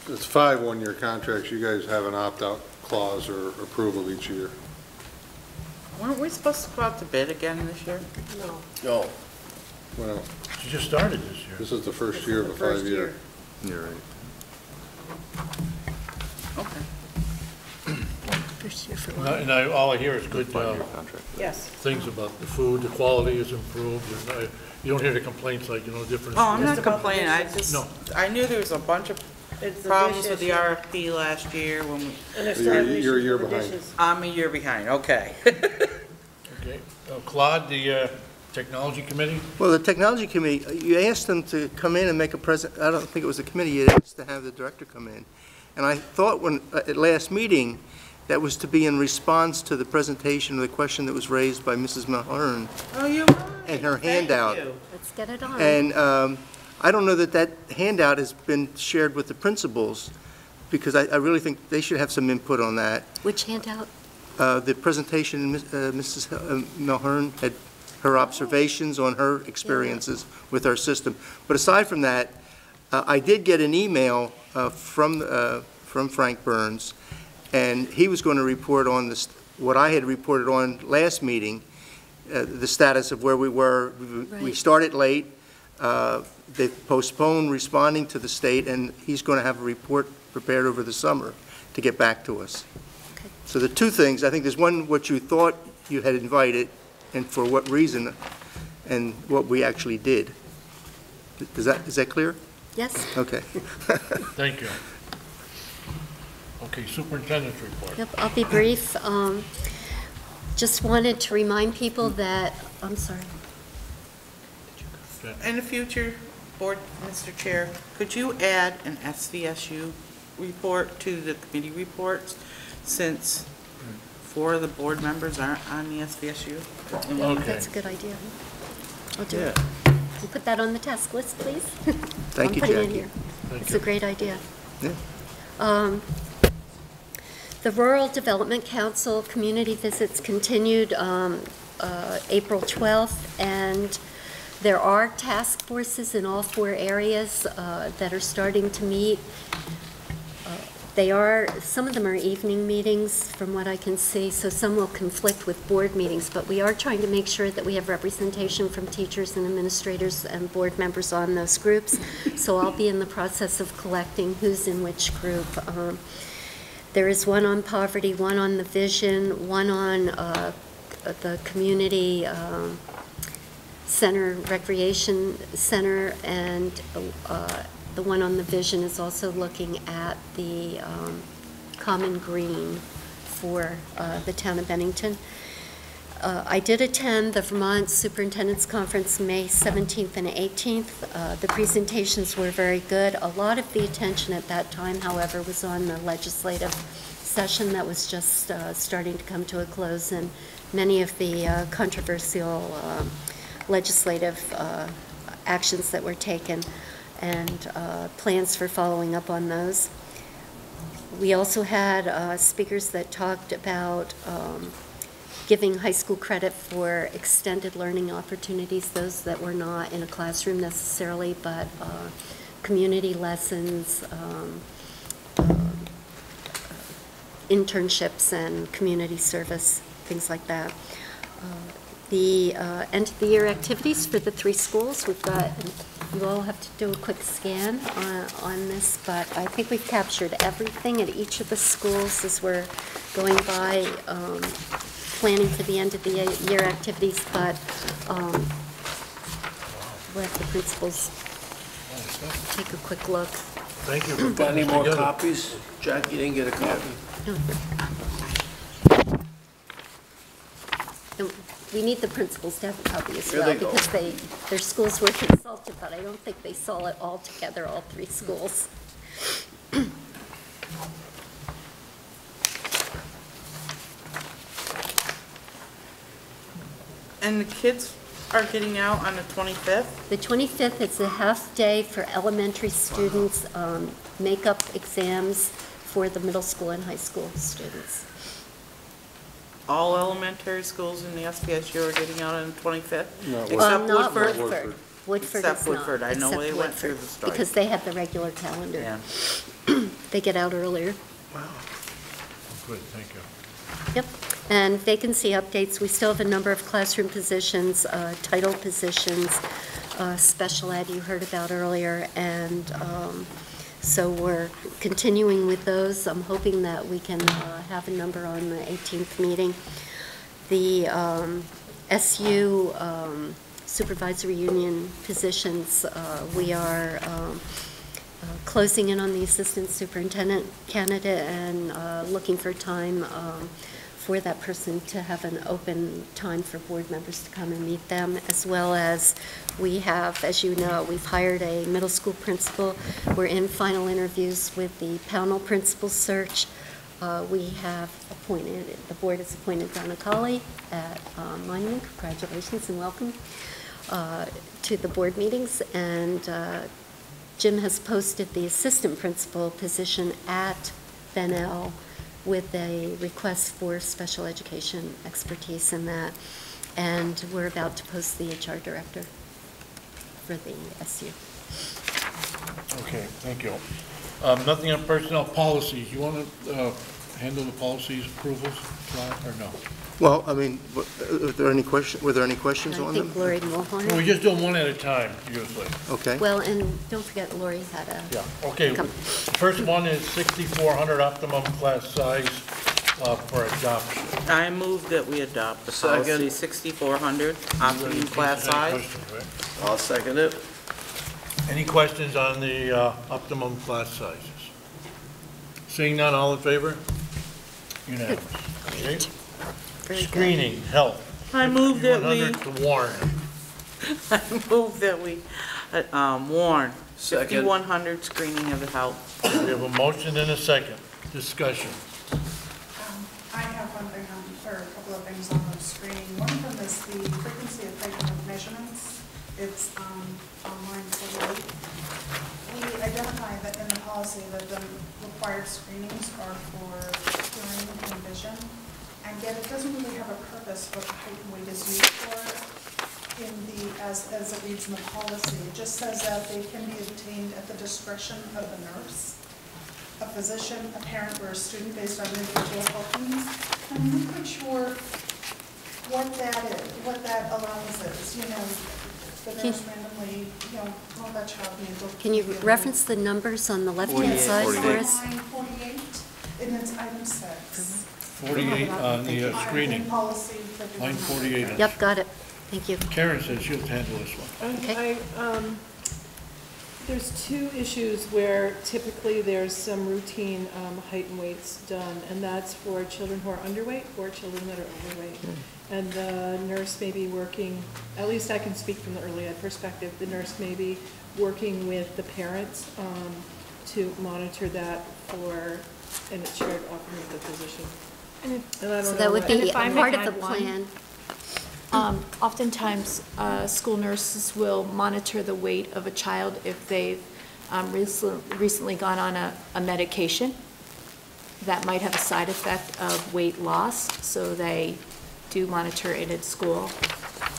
it's 5 1-year contracts. You guys have an opt-out clause or approval each year. Weren't we supposed to go out to bid again this year? No. No. Well, she just started this year. This is the first year of a 5-year. You're right. Okay. And all I hear is good yes. things about the food, the quality is improved. You don't hear the complaints like, you know, different. Oh, I'm not complaining. No. I knew there was a bunch of problems with the RFP last year when we. You're a year behind. I'm a year behind, okay. Okay. Claude, the Technology Committee? Well, the Technology Committee, you asked them to come in and make a I don't think it was the committee, you asked to have the director come in. And I thought at last meeting, that was to be in response to the presentation of the question that was raised by Mrs. Mahern. Oh, you're right. And her handout. Let's get it on. And I don't know that handout has been shared with the principals, because I really think they should have some input on that. Which handout? The presentation, Mrs. Mahern had her observations on her experiences with our system. But aside from that, I did get an email from Frank Burns, and he was going to report on what I had reported on last meeting, the status of where we were. We started late. They postponed responding to the state, and he's going to have a report prepared over the summer to get back to us. Okay. So the 2 things, I think there's one, what you thought you had invited, and for what reason, and what we actually did. Is that clear? Yes. Okay. Thank you. Okay, Superintendent's report. Yep, I'll be brief. Just wanted to remind people that, I'm sorry. In the future, Board, Mr. Chair, could you add an SVSU report to the committee reports, since 4 of the board members aren't on the SVSU? Okay. That's a good idea. I'll do it. We'll put that on the task list, please. Thank you, I'm putting it Jackie. here. Thank It's you. a great idea. Yeah. The Rural Development Council community visits continued April 12th, and there are task forces in all 4 areas that are starting to meet. Some of them are evening meetings from what I can see, so some will conflict with board meetings, but we are trying to make sure that we have representation from teachers and administrators and board members on those groups. So I'll be in the process of collecting who's in which group. There is one on poverty, one on the vision, one on the community center, recreation center, and the one on the vision is also looking at the common green for the town of Bennington. I did attend the Vermont Superintendent's Conference May 17th and 18th. The presentations were very good. A lot of the attention at that time, however, was on the legislative session that was just starting to come to a close, and many of the controversial legislative actions that were taken and plans for following up on those. We also had speakers that talked about giving high school credit for extended learning opportunities, those that were not in a classroom necessarily, but community lessons, internships and community service, things like that. The end of the year activities for the 3 schools, we've got, you all have to do a quick scan on this, but I think we've captured everything at each of the schools as we're going by planning for the end of the year activities, but we'll have the principals take a quick look. Thank you. Got any more copies? Jackie didn't get a copy. And we need the principals to have a copy as Here well, they go. because their schools were consulted, but I don't think they saw it all together, all 3 schools. And the kids are getting out on the 25th? The 25th is a half day for elementary students, makeup exams for the middle school and high school students. All elementary schools in the SPSU are getting out on the 25th? No, Except Not Woodford? Woodford. Woodford Except is not. Woodford. I know except they went through Woodford, the strike. because they have the regular calendar. Yeah. They get out earlier. Good, thank you. Yep, and vacancy updates, we still have a number of classroom positions, title positions, special ed you heard about earlier, and so we're continuing with those. I'm hoping that we can have a number on the 18th meeting. The SU supervisory union positions, we are closing in on the assistant superintendent candidate and looking for time for that person to have an open time for board members to come and meet them, as well as we have, as you know, we've hired a middle school principal. We're in final interviews with the Pownell principal search. We have appointed, the board has appointed Donna Colley at Monument. Congratulations and welcome to the board meetings. And Jim has posted the assistant principal position at Bennell with a request for special education expertise in that. And we're about to post the HR director for the SU. Okay, thank you. Nothing on personnel policies. You want to handle the policies approvals, or no? Well, I mean, were there any questions on I them? think Lori Mulholland. Well, we just do them one at a time, usually. Okay. Well, and don't forget Lori had a. Yeah, okay. The first one is 6,400 optimum class size for adoption. I move that we adopt the policy 6,400, optimum class size. I'll second it. Any questions on the optimum class sizes? Seeing none, all in favor? Unanimous. Okay. Very good. Screening, health. I move that we, 5100 to warn. I move that we warn Second. 5100 screening of the health. We have a motion and a second. Discussion. I have one thing or a couple of things on the screening. One of them is the frequency of taking of measurements. It's online totally. We identify that in the policy that the required screenings are for hearing and vision, and yet it doesn't really have a purpose what the height and weight is used for in the, as it reads in the policy. It just says that they can be obtained at the discretion of the nurse, a physician, a parent, or a student based on individual health needs. I'm not quite sure what that is, what that allowance is, you know, the nurse randomly, you know, all that child needs. Can you reference the numbers on the left-hand side for us? 48, and it's item 6. 48 on the screening. Policy. Line 48. Yep, got it. Thank you. Karen says she'll handle this one. Okay. There's two issues where typically there's some routine height and weights done, and that's for children who are underweight or children that are overweight. And the nurse may be working, at least I can speak from the early ed perspective, the nurse may be working with the parents to monitor that for, and it's shared often with the physician. And I don't So know that would what- be I part may of the add one. plan. Oftentimes, school nurses will monitor the weight of a child if they've recently gone on a medication that might have a side effect of weight loss, so they do monitor it at school.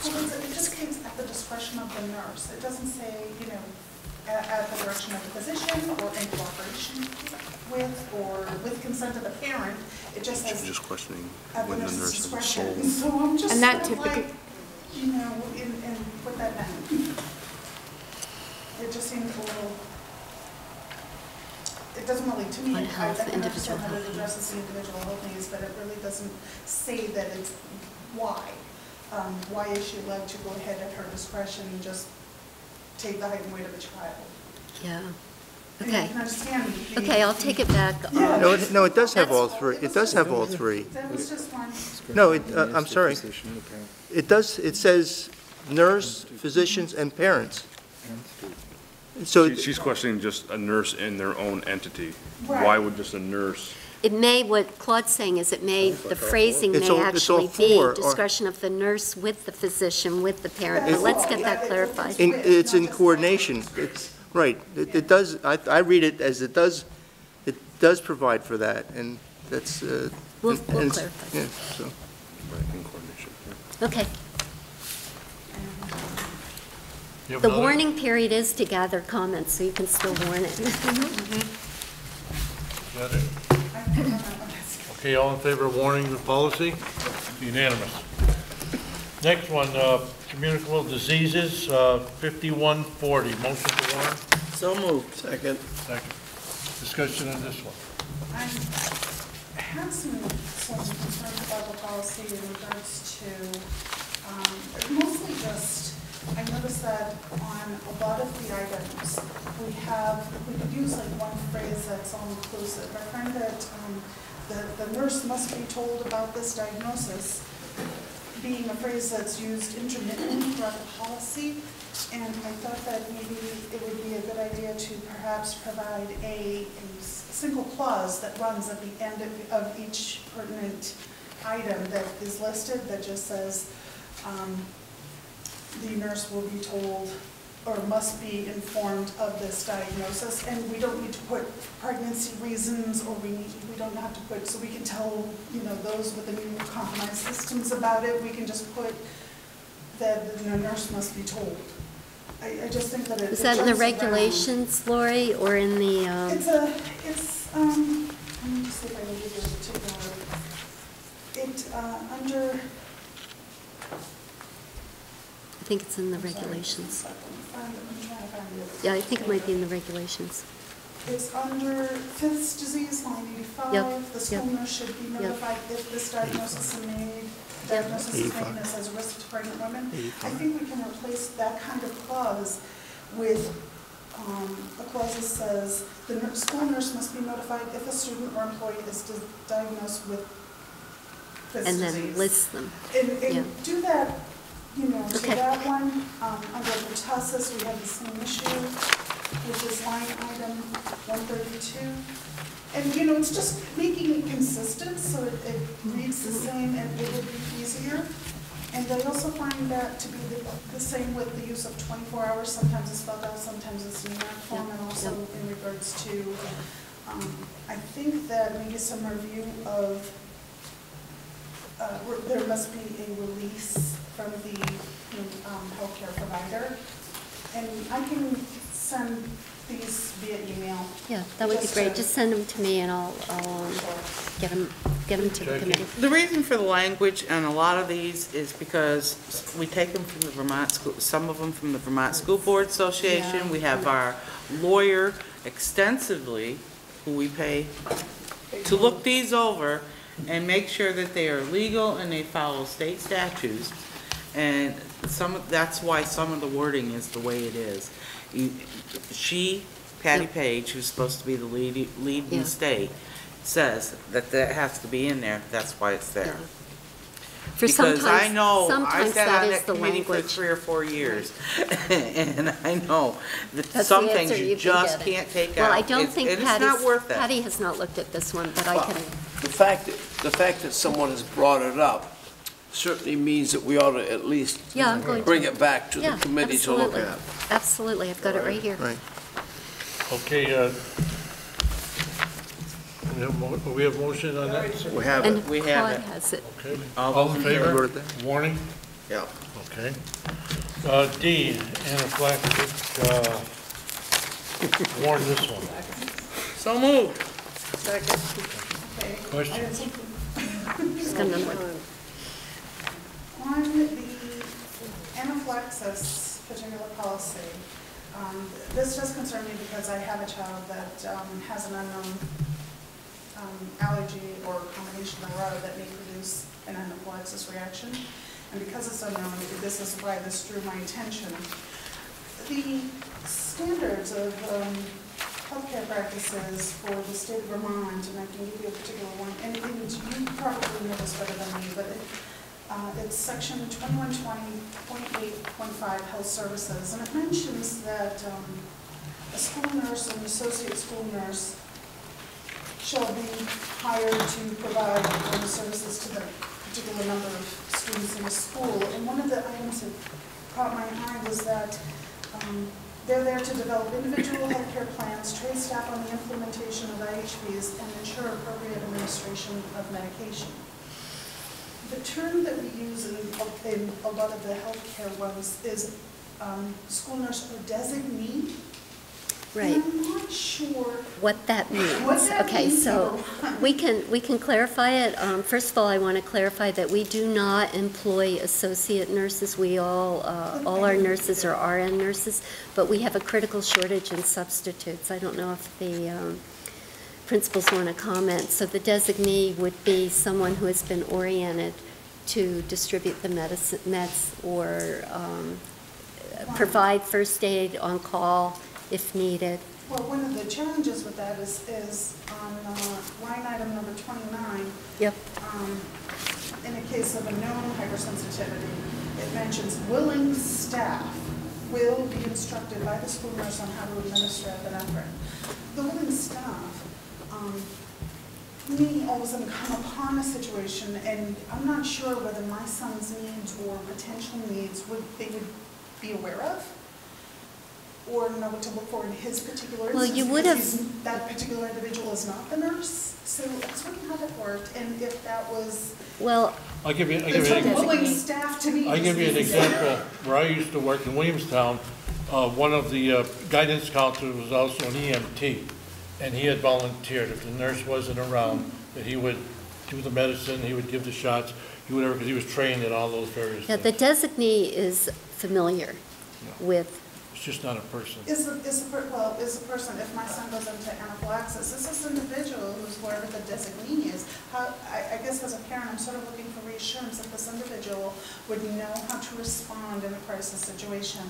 Well, it just came at the discretion of the nurse. It doesn't say, you know, at the direction of the physician or in cooperation with or with consent of the parent. It just says Just questioning at the when the nurse's nurse has discretion. sold. So I'm just And that sort of typically- like, you know, in what that meant. It just seems a little, it doesn't really, to me, On I health, can individual understand how health it addresses the individual health needs, but it really doesn't say that it's why. Why is she allowed to go ahead at her discretion and just take the height and weight of a child? Yeah. And Okay. you can understand the- Okay, I'll take it back. Yeah. No, it does have all three. It does have all three. That was just one. No, I'm sorry. It does, it says nurse, physicians, and parents. So, She's questioning just a nurse in their own entity. Right. Why would just a nurse? It may, what Claude's saying is it may, the phrasing It's may all actually four, or- be discretion of the nurse with the physician, with the parent, but let's get that clarified. it's in coordination. It's, right, it does, I read it as it does provide for that, and that's, We'll and it's- clarify. yeah, so. Right, in coordination. Okay. You have The another? warning period is to gather comments, so you can still warn it. Is that it? Okay, all in favor of warning the policy? Unanimous. Next one, communicable diseases, 5140, motion to warn. So moved. Second. Second. Discussion on this one. I have some concerns about the policy in regards to, mostly just, I noticed that on a lot of the items, we could use like one phrase that's all-inclusive. I find that the nurse must be told about this diagnosis being a phrase that's used intermittently throughout the policy, and I thought that maybe it would be a good idea to perhaps provide a single clause that runs at the end of each pertinent item that is listed that just says the nurse will be told or must be informed of this diagnosis, and we don't need to put pregnancy reasons, or we don't have to put, so we can tell, you know, those with the new compromised systems about it, we can just put that the nurse must be told. I just think that it Is that in the jumps around. regulations, Lori, or in the, Let me just see if I can give you a particular, under, I think it's in the regulations. I'm trying to find it. Yeah, I think it might be in the regulations. It's under fifth disease, line 85. Yep, The school yep. nurse should be notified if this diagnosis is made, as a risk to pregnant women. I think we can replace that kind of clause with a clause that says, school nurse must be notified if a student or employee is diagnosed with this and then disease. list them. And Yeah. do that, you know, so Okay. that one, under pertussis, we have the same issue, which is line item 132. And, you know, it's just making it consistent, so it reads the same and it will be easier. And they also find that to be the same with the use of 24 hours. Sometimes it's spelled out, sometimes it's in numeric form, and also in regards to, I think that maybe some review of, there must be a release from the healthcare provider. And I can send these via email. Yeah, that would be great. Just send them to me and I'll get them to the committee. The reason for the language on a lot of these is because we take them from the Vermont School, some of them from the Vermont School Board Association. Yeah. We have our lawyer extensively, who we pay to look these over and make sure that they are legal and they follow state statutes. And that's why some of the wording is the way it is. Patty Page, who's supposed to be the lead in the state, says that that has to be in there. That's why it's there. Because I know, I sat on that committee for 3 or 4 years, and I know that some things you just can't take out. Well, I don't think it's not worth it. Patty has not looked at this one, but I can. The fact that someone has brought it up certainly means that we ought to at least bring it back to the committee to look at. Absolutely, I've got it right here. Right. Okay, we have motion on that? We have And it. We have Claude it. has it. Okay. All in those in favor? favor? Warning? Yeah. Okay. D, anaphylactic, warn this one. So moved. Questions? Just got another one. On the anaphylaxis particular policy, this does concern me because I have a child that has an unknown allergy or combination thereof that may produce an anaphylaxis reaction. And because it's unknown, this is why this drew my attention. The standards of healthcare practices for the state of Vermont, and I can give you a particular one, and you probably know this better than me, but it's section 2120.8.5 health services, and it mentions that a school nurse and associate school nurse shall be hired to provide services to the particular number of students in the school. And one of the items that caught my eye was that they're there to develop individual healthcare plans, train staff on the implementation of IHPs, and ensure appropriate administration of medication. The term that we use in a lot of the healthcare ones is school nurse or designee. Right. And I'm not sure What that means. what that Okay, means. so we can clarify it. First of all, I want to clarify that we do not employ associate nurses. We all our nurses are RN nurses, but we have a critical shortage in substitutes. I don't know if the principals want to comment. So the designee would be someone who has been oriented to distribute the meds or provide first aid on call if needed. Well, one of the challenges with that is on line item number 29. Yep. In a case of a known hypersensitivity, it mentions willing staff will be instructed by the school nurse on how to administer epinephrine. The willing staff may all of a sudden come upon a situation, and I'm not sure whether my son's needs or potential needs they would be aware of, or know what to look for in his particular instance. Well, you would have. That particular individual is not the nurse, so I was wondering how that worked, and if that was. Well, I'll give you It's like willing staff to me. I'll give you an example. Where I used to work in Williamstown, one of the guidance counselors was also an EMT, and he had volunteered. If the nurse wasn't around, that he would do the medicine, he would give the shots, because he was trained in all those various yeah, things. the designee is familiar with. It's just not a person. Is the person, if my son goes into anaphylaxis, is this individual who's wherever the designee is, I guess as a parent, I'm sort of looking for reassurance that this individual would know how to respond in a crisis situation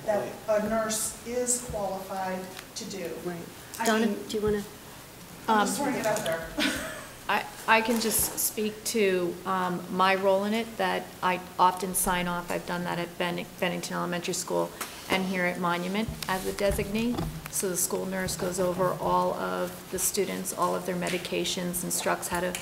that a nurse is qualified to do. Right. I Donna, mean, do you want to? I'm just throwing it out there. I can just speak to my role in it, that I often sign off. I've done that at Bennington Elementary School and here at Monument as a designee. So the school nurse goes over all of the students, all of their medications, instructs how to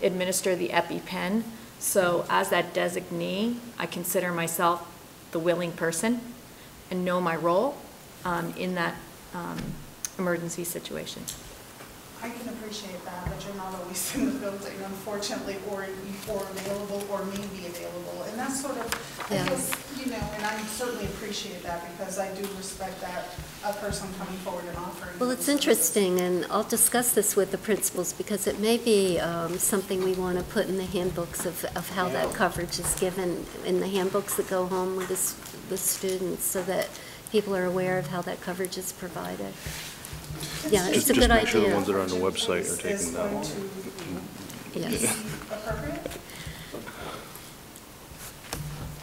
administer the EpiPen. So as that designee, I consider myself the willing person and know my role in that emergency situation. I can appreciate that, but you're not always in the building, unfortunately, or available, or may be available. And that's sort of, I guess, you know, and I certainly appreciate that, because I do respect that a person coming forward and offering. Well, it's interesting, and I'll discuss this with the principals, because it may be something we want to put in the handbooks of how that coverage is given, in the handbooks that go home with the students, so that people are aware of how that coverage is provided. Yeah, it's a good idea. Just make sure the ones that are on the website are taken down. Yes.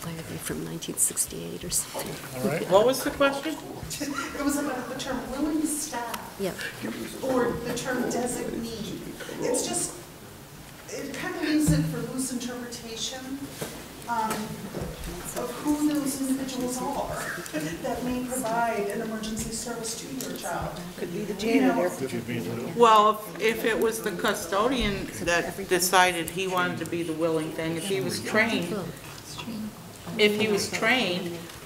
Might be from 1968 or something. All right. What was the question? It was about the term willing staff. Yeah. Or the term designee. It's just, it kind of leaves it for loose interpretation of who those individuals are that may provide an emergency service to your child. Could be the janitor. Well, if it was the custodian that decided he wanted to be the willing thing, if he was trained,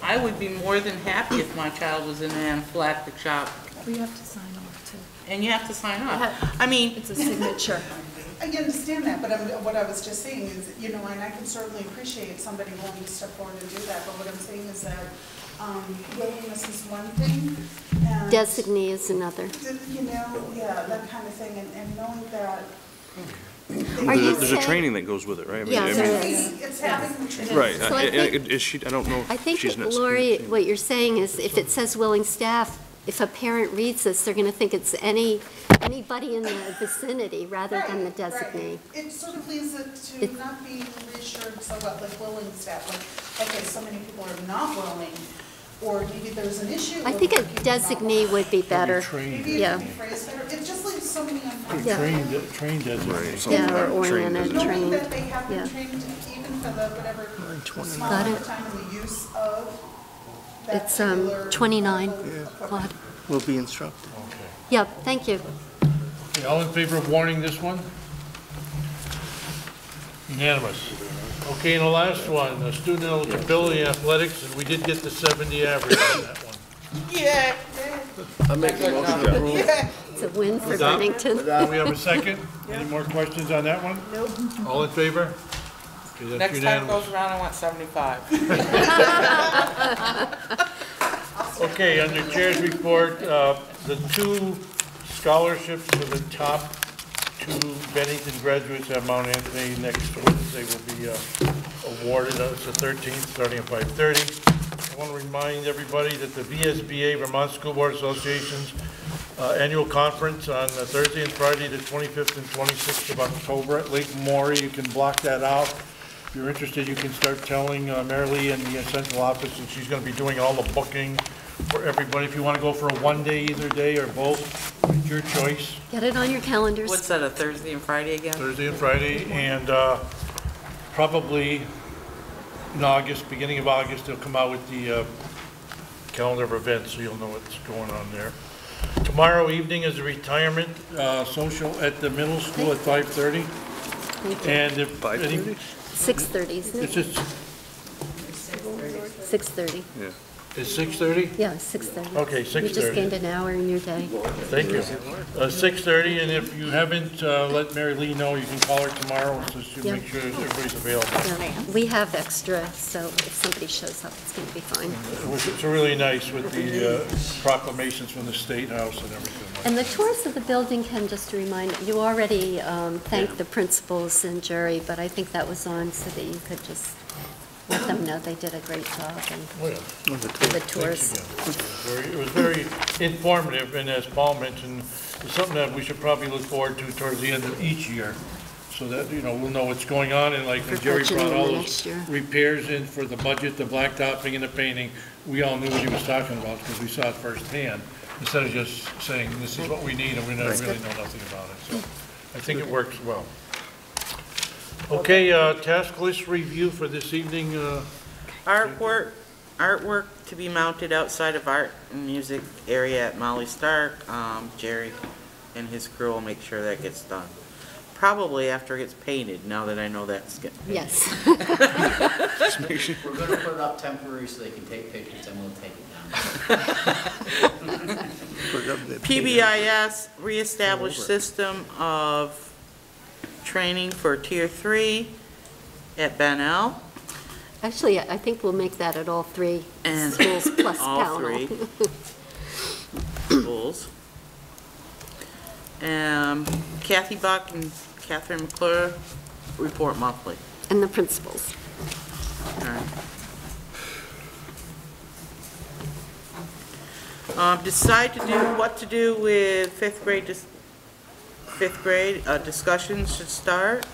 I would be more than happy if my child was in an anaphylactic shock. We have to sign off too. And you have to sign off. I mean, it's a signature. I understand that, but what I was just saying is, you know, and I can certainly appreciate somebody willing to step forward and do that, but what I'm saying is that willingness is one thing, and Designee is another. You know, yeah, that kind of thing, and knowing that. There's a training that goes with it, right? I mean, Yeah, there is. It's having the training. Right. So I think- Is she, I don't know I if think, she's not. Lori, what you're saying is if it says willing staff, if a parent reads this, they're going to think it's anybody in the vicinity rather than the designee. Right. It sort of leaves it to not be reassured so what, like willing staff, like, okay, so many people are not willing, or maybe there's an issue. I think a designee would be better. Maybe it Yeah. could be phrased better. It just leaves so many unknowns. Yeah. Trained designee. Yeah, or oriented, Knowing trained. that they have been Yeah. trained even for the whatever small Got amount it. of time in the use of that It's particular 29, equipment. Claude. Will be instructed. Yeah, thank you. Okay, all in favor of warning this one? Unanimous. Okay, and the last one, student eligibility athletics, and we did get the 70 average on that one. yeah. I make a motion to approve. It's a win for Without- Bennington. Do we have a second? Any more questions on that one? Nope. All in favor? Okay, that's Next time unanimous. goes around, I want 75. Okay, under Chair's report, the 2 scholarships for the top 2 Bennington graduates at Mount Anthony next Wednesday will be awarded. It's the 13th, starting at 5:30. I want to remind everybody that the VSBA, Vermont School Board Association's annual conference on Thursday and Friday, the 25th and 26th of October at Lake Maury. You can block that out. If you're interested, you can start telling Marilee in the central office, and she's going to be doing all the booking for everybody. If you want to go for a one-day, either day or both, it's your choice. Get it on your calendars. What's that, a Thursday and Friday again? Thursday and Friday, and probably in August, beginning of August, they'll come out with the calendar of events, so you'll know what's going on there. Tomorrow evening is a retirement social at the middle school at 5:30. And if 5:30? 6:30, isn't It's it? just, 6:30. Yeah. it's 6:30? Yeah, 6:30. Okay, You 6:30. just gained an hour in your day. Thank you. 6:30, and if you haven't let Mary Lee know, you can call her tomorrow, so she'll Yeah. make sure that everybody's available. Yeah, we have extra, so if somebody shows up, it's going to be fine. It's really nice with the proclamations from the State House and everything. And the tours of the building, Ken, just to remind, you already thanked the principals and jury, but I think that was on so that you could just let them know they did a great job and Oh, yeah. the tours. It was very informative, and as Paul mentioned, it's something that we should probably look forward to towards the end of each year, so that, you know, we'll know what's going on, and like when For Jerry budgeting brought all the those next year. repairs in for the budget, the blacktopping and the painting, we all knew what he was talking about, because we saw it firsthand. instead of just saying, this is what we need, and we don't really know nothing about it. So I think it works well. Okay, task list review for this evening. Artwork to be mounted outside of art and music area at Molly Stark. Jerry and his crew will make sure that gets done. Probably after it gets painted, now that I know that's getting painted. Yes. We're gonna put it up temporary so they can take pictures and we'll take it down. PBIS, reestablished system of training for Tier 3 at Bennell. Actually, I think we'll make that at all three And schools plus all Pownell. three schools. Kathy Buck and Catherine McClure report monthly. And the principals. All right. Decide to do what to do with fifth grade. Discussions should start.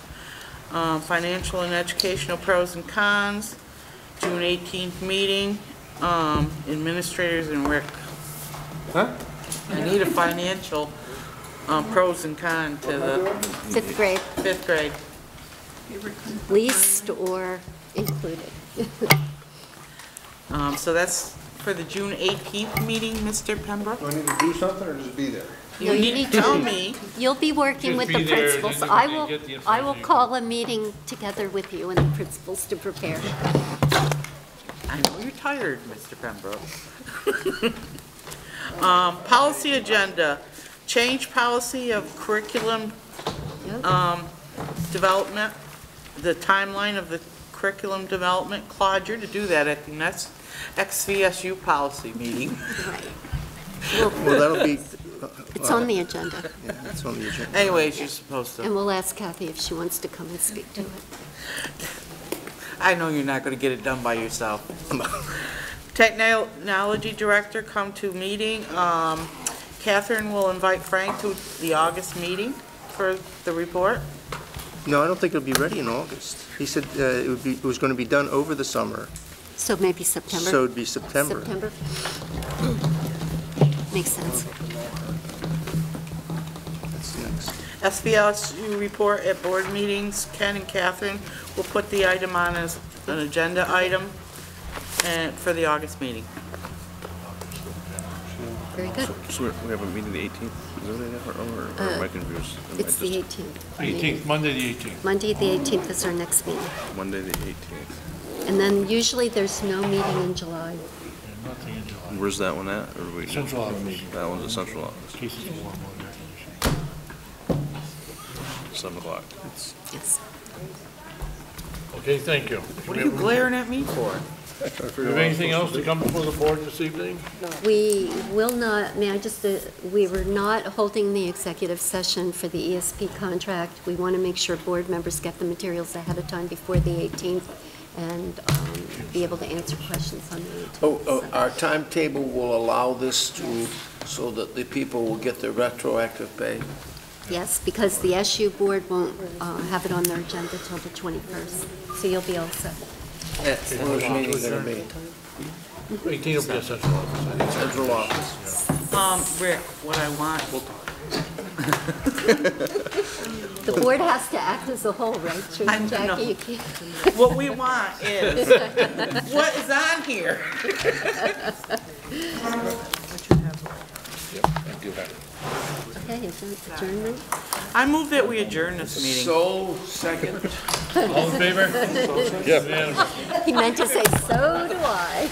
Financial and educational pros and cons. June 18th meeting. Administrators and Rick. Huh? I need a financial pros and cons to the Fifth grade. Fifth grade. Least or included. So that's for the June 18th meeting, Mr. Pembroke? Do I need to do something or just be there? You need to tell me. You'll be working Just with be the there, principals. then I you will, get the I will information. call a meeting together with you and the principals to prepare. I know you're tired, Mr. Pembroke. Policy agenda, change policy of curriculum development, the timeline of the curriculum development. Claude, you're to do that at the next XVSU policy meeting. Well, that'll be... It's on the agenda. Yeah, it's on the agenda. Anyways, you're supposed to. And we'll ask Kathy if she wants to come and speak to it. I know you're not going to get it done by yourself. Technology director come to meeting. Catherine will invite Frank to the August meeting for the report. No, I don't think it'll be ready in August. He said it was going to be done over the summer. So maybe September? So it'd be September. September? Makes sense. That's next. SVSU report at board meetings. Ken and Catherine will put the item on as an agenda item and for the August meeting. Very good. So we have a meeting the 18th? Is that what it is? Or am I confused? It's the 18th. 18th, Monday the 18th. Monday, the 18th is our next meeting. Monday the 18th. And then usually there's no meeting in July. Yeah, nothing in July. Where's that one at? Or we, Central office. That one's at central office. Cases of warm water. 7 o'clock. Yes. Okay, thank you. What are you glaring at me for? Do you have anything else to come before the board this evening? We will not, may I just, we were not holding the executive session for the ESP contract. We want to make sure board members get the materials ahead of time before the 18th and be able to answer questions on the 18th. Our timetable will allow this to, so that the people will get their retroactive pay? Yes, because the SU board won't have it on their agenda till the 21st, so you'll be all set. When those meetings are made? 18th will be a central office. Central office. Rick, what I want. The board has to act as a whole, right? True, I know. Jackie, you can't. What we want is, what is on here? Okay, adjournment? I move that we adjourn this meeting. So, second. All in favor? Yes. He meant to say, so do I.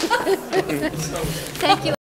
Thank you.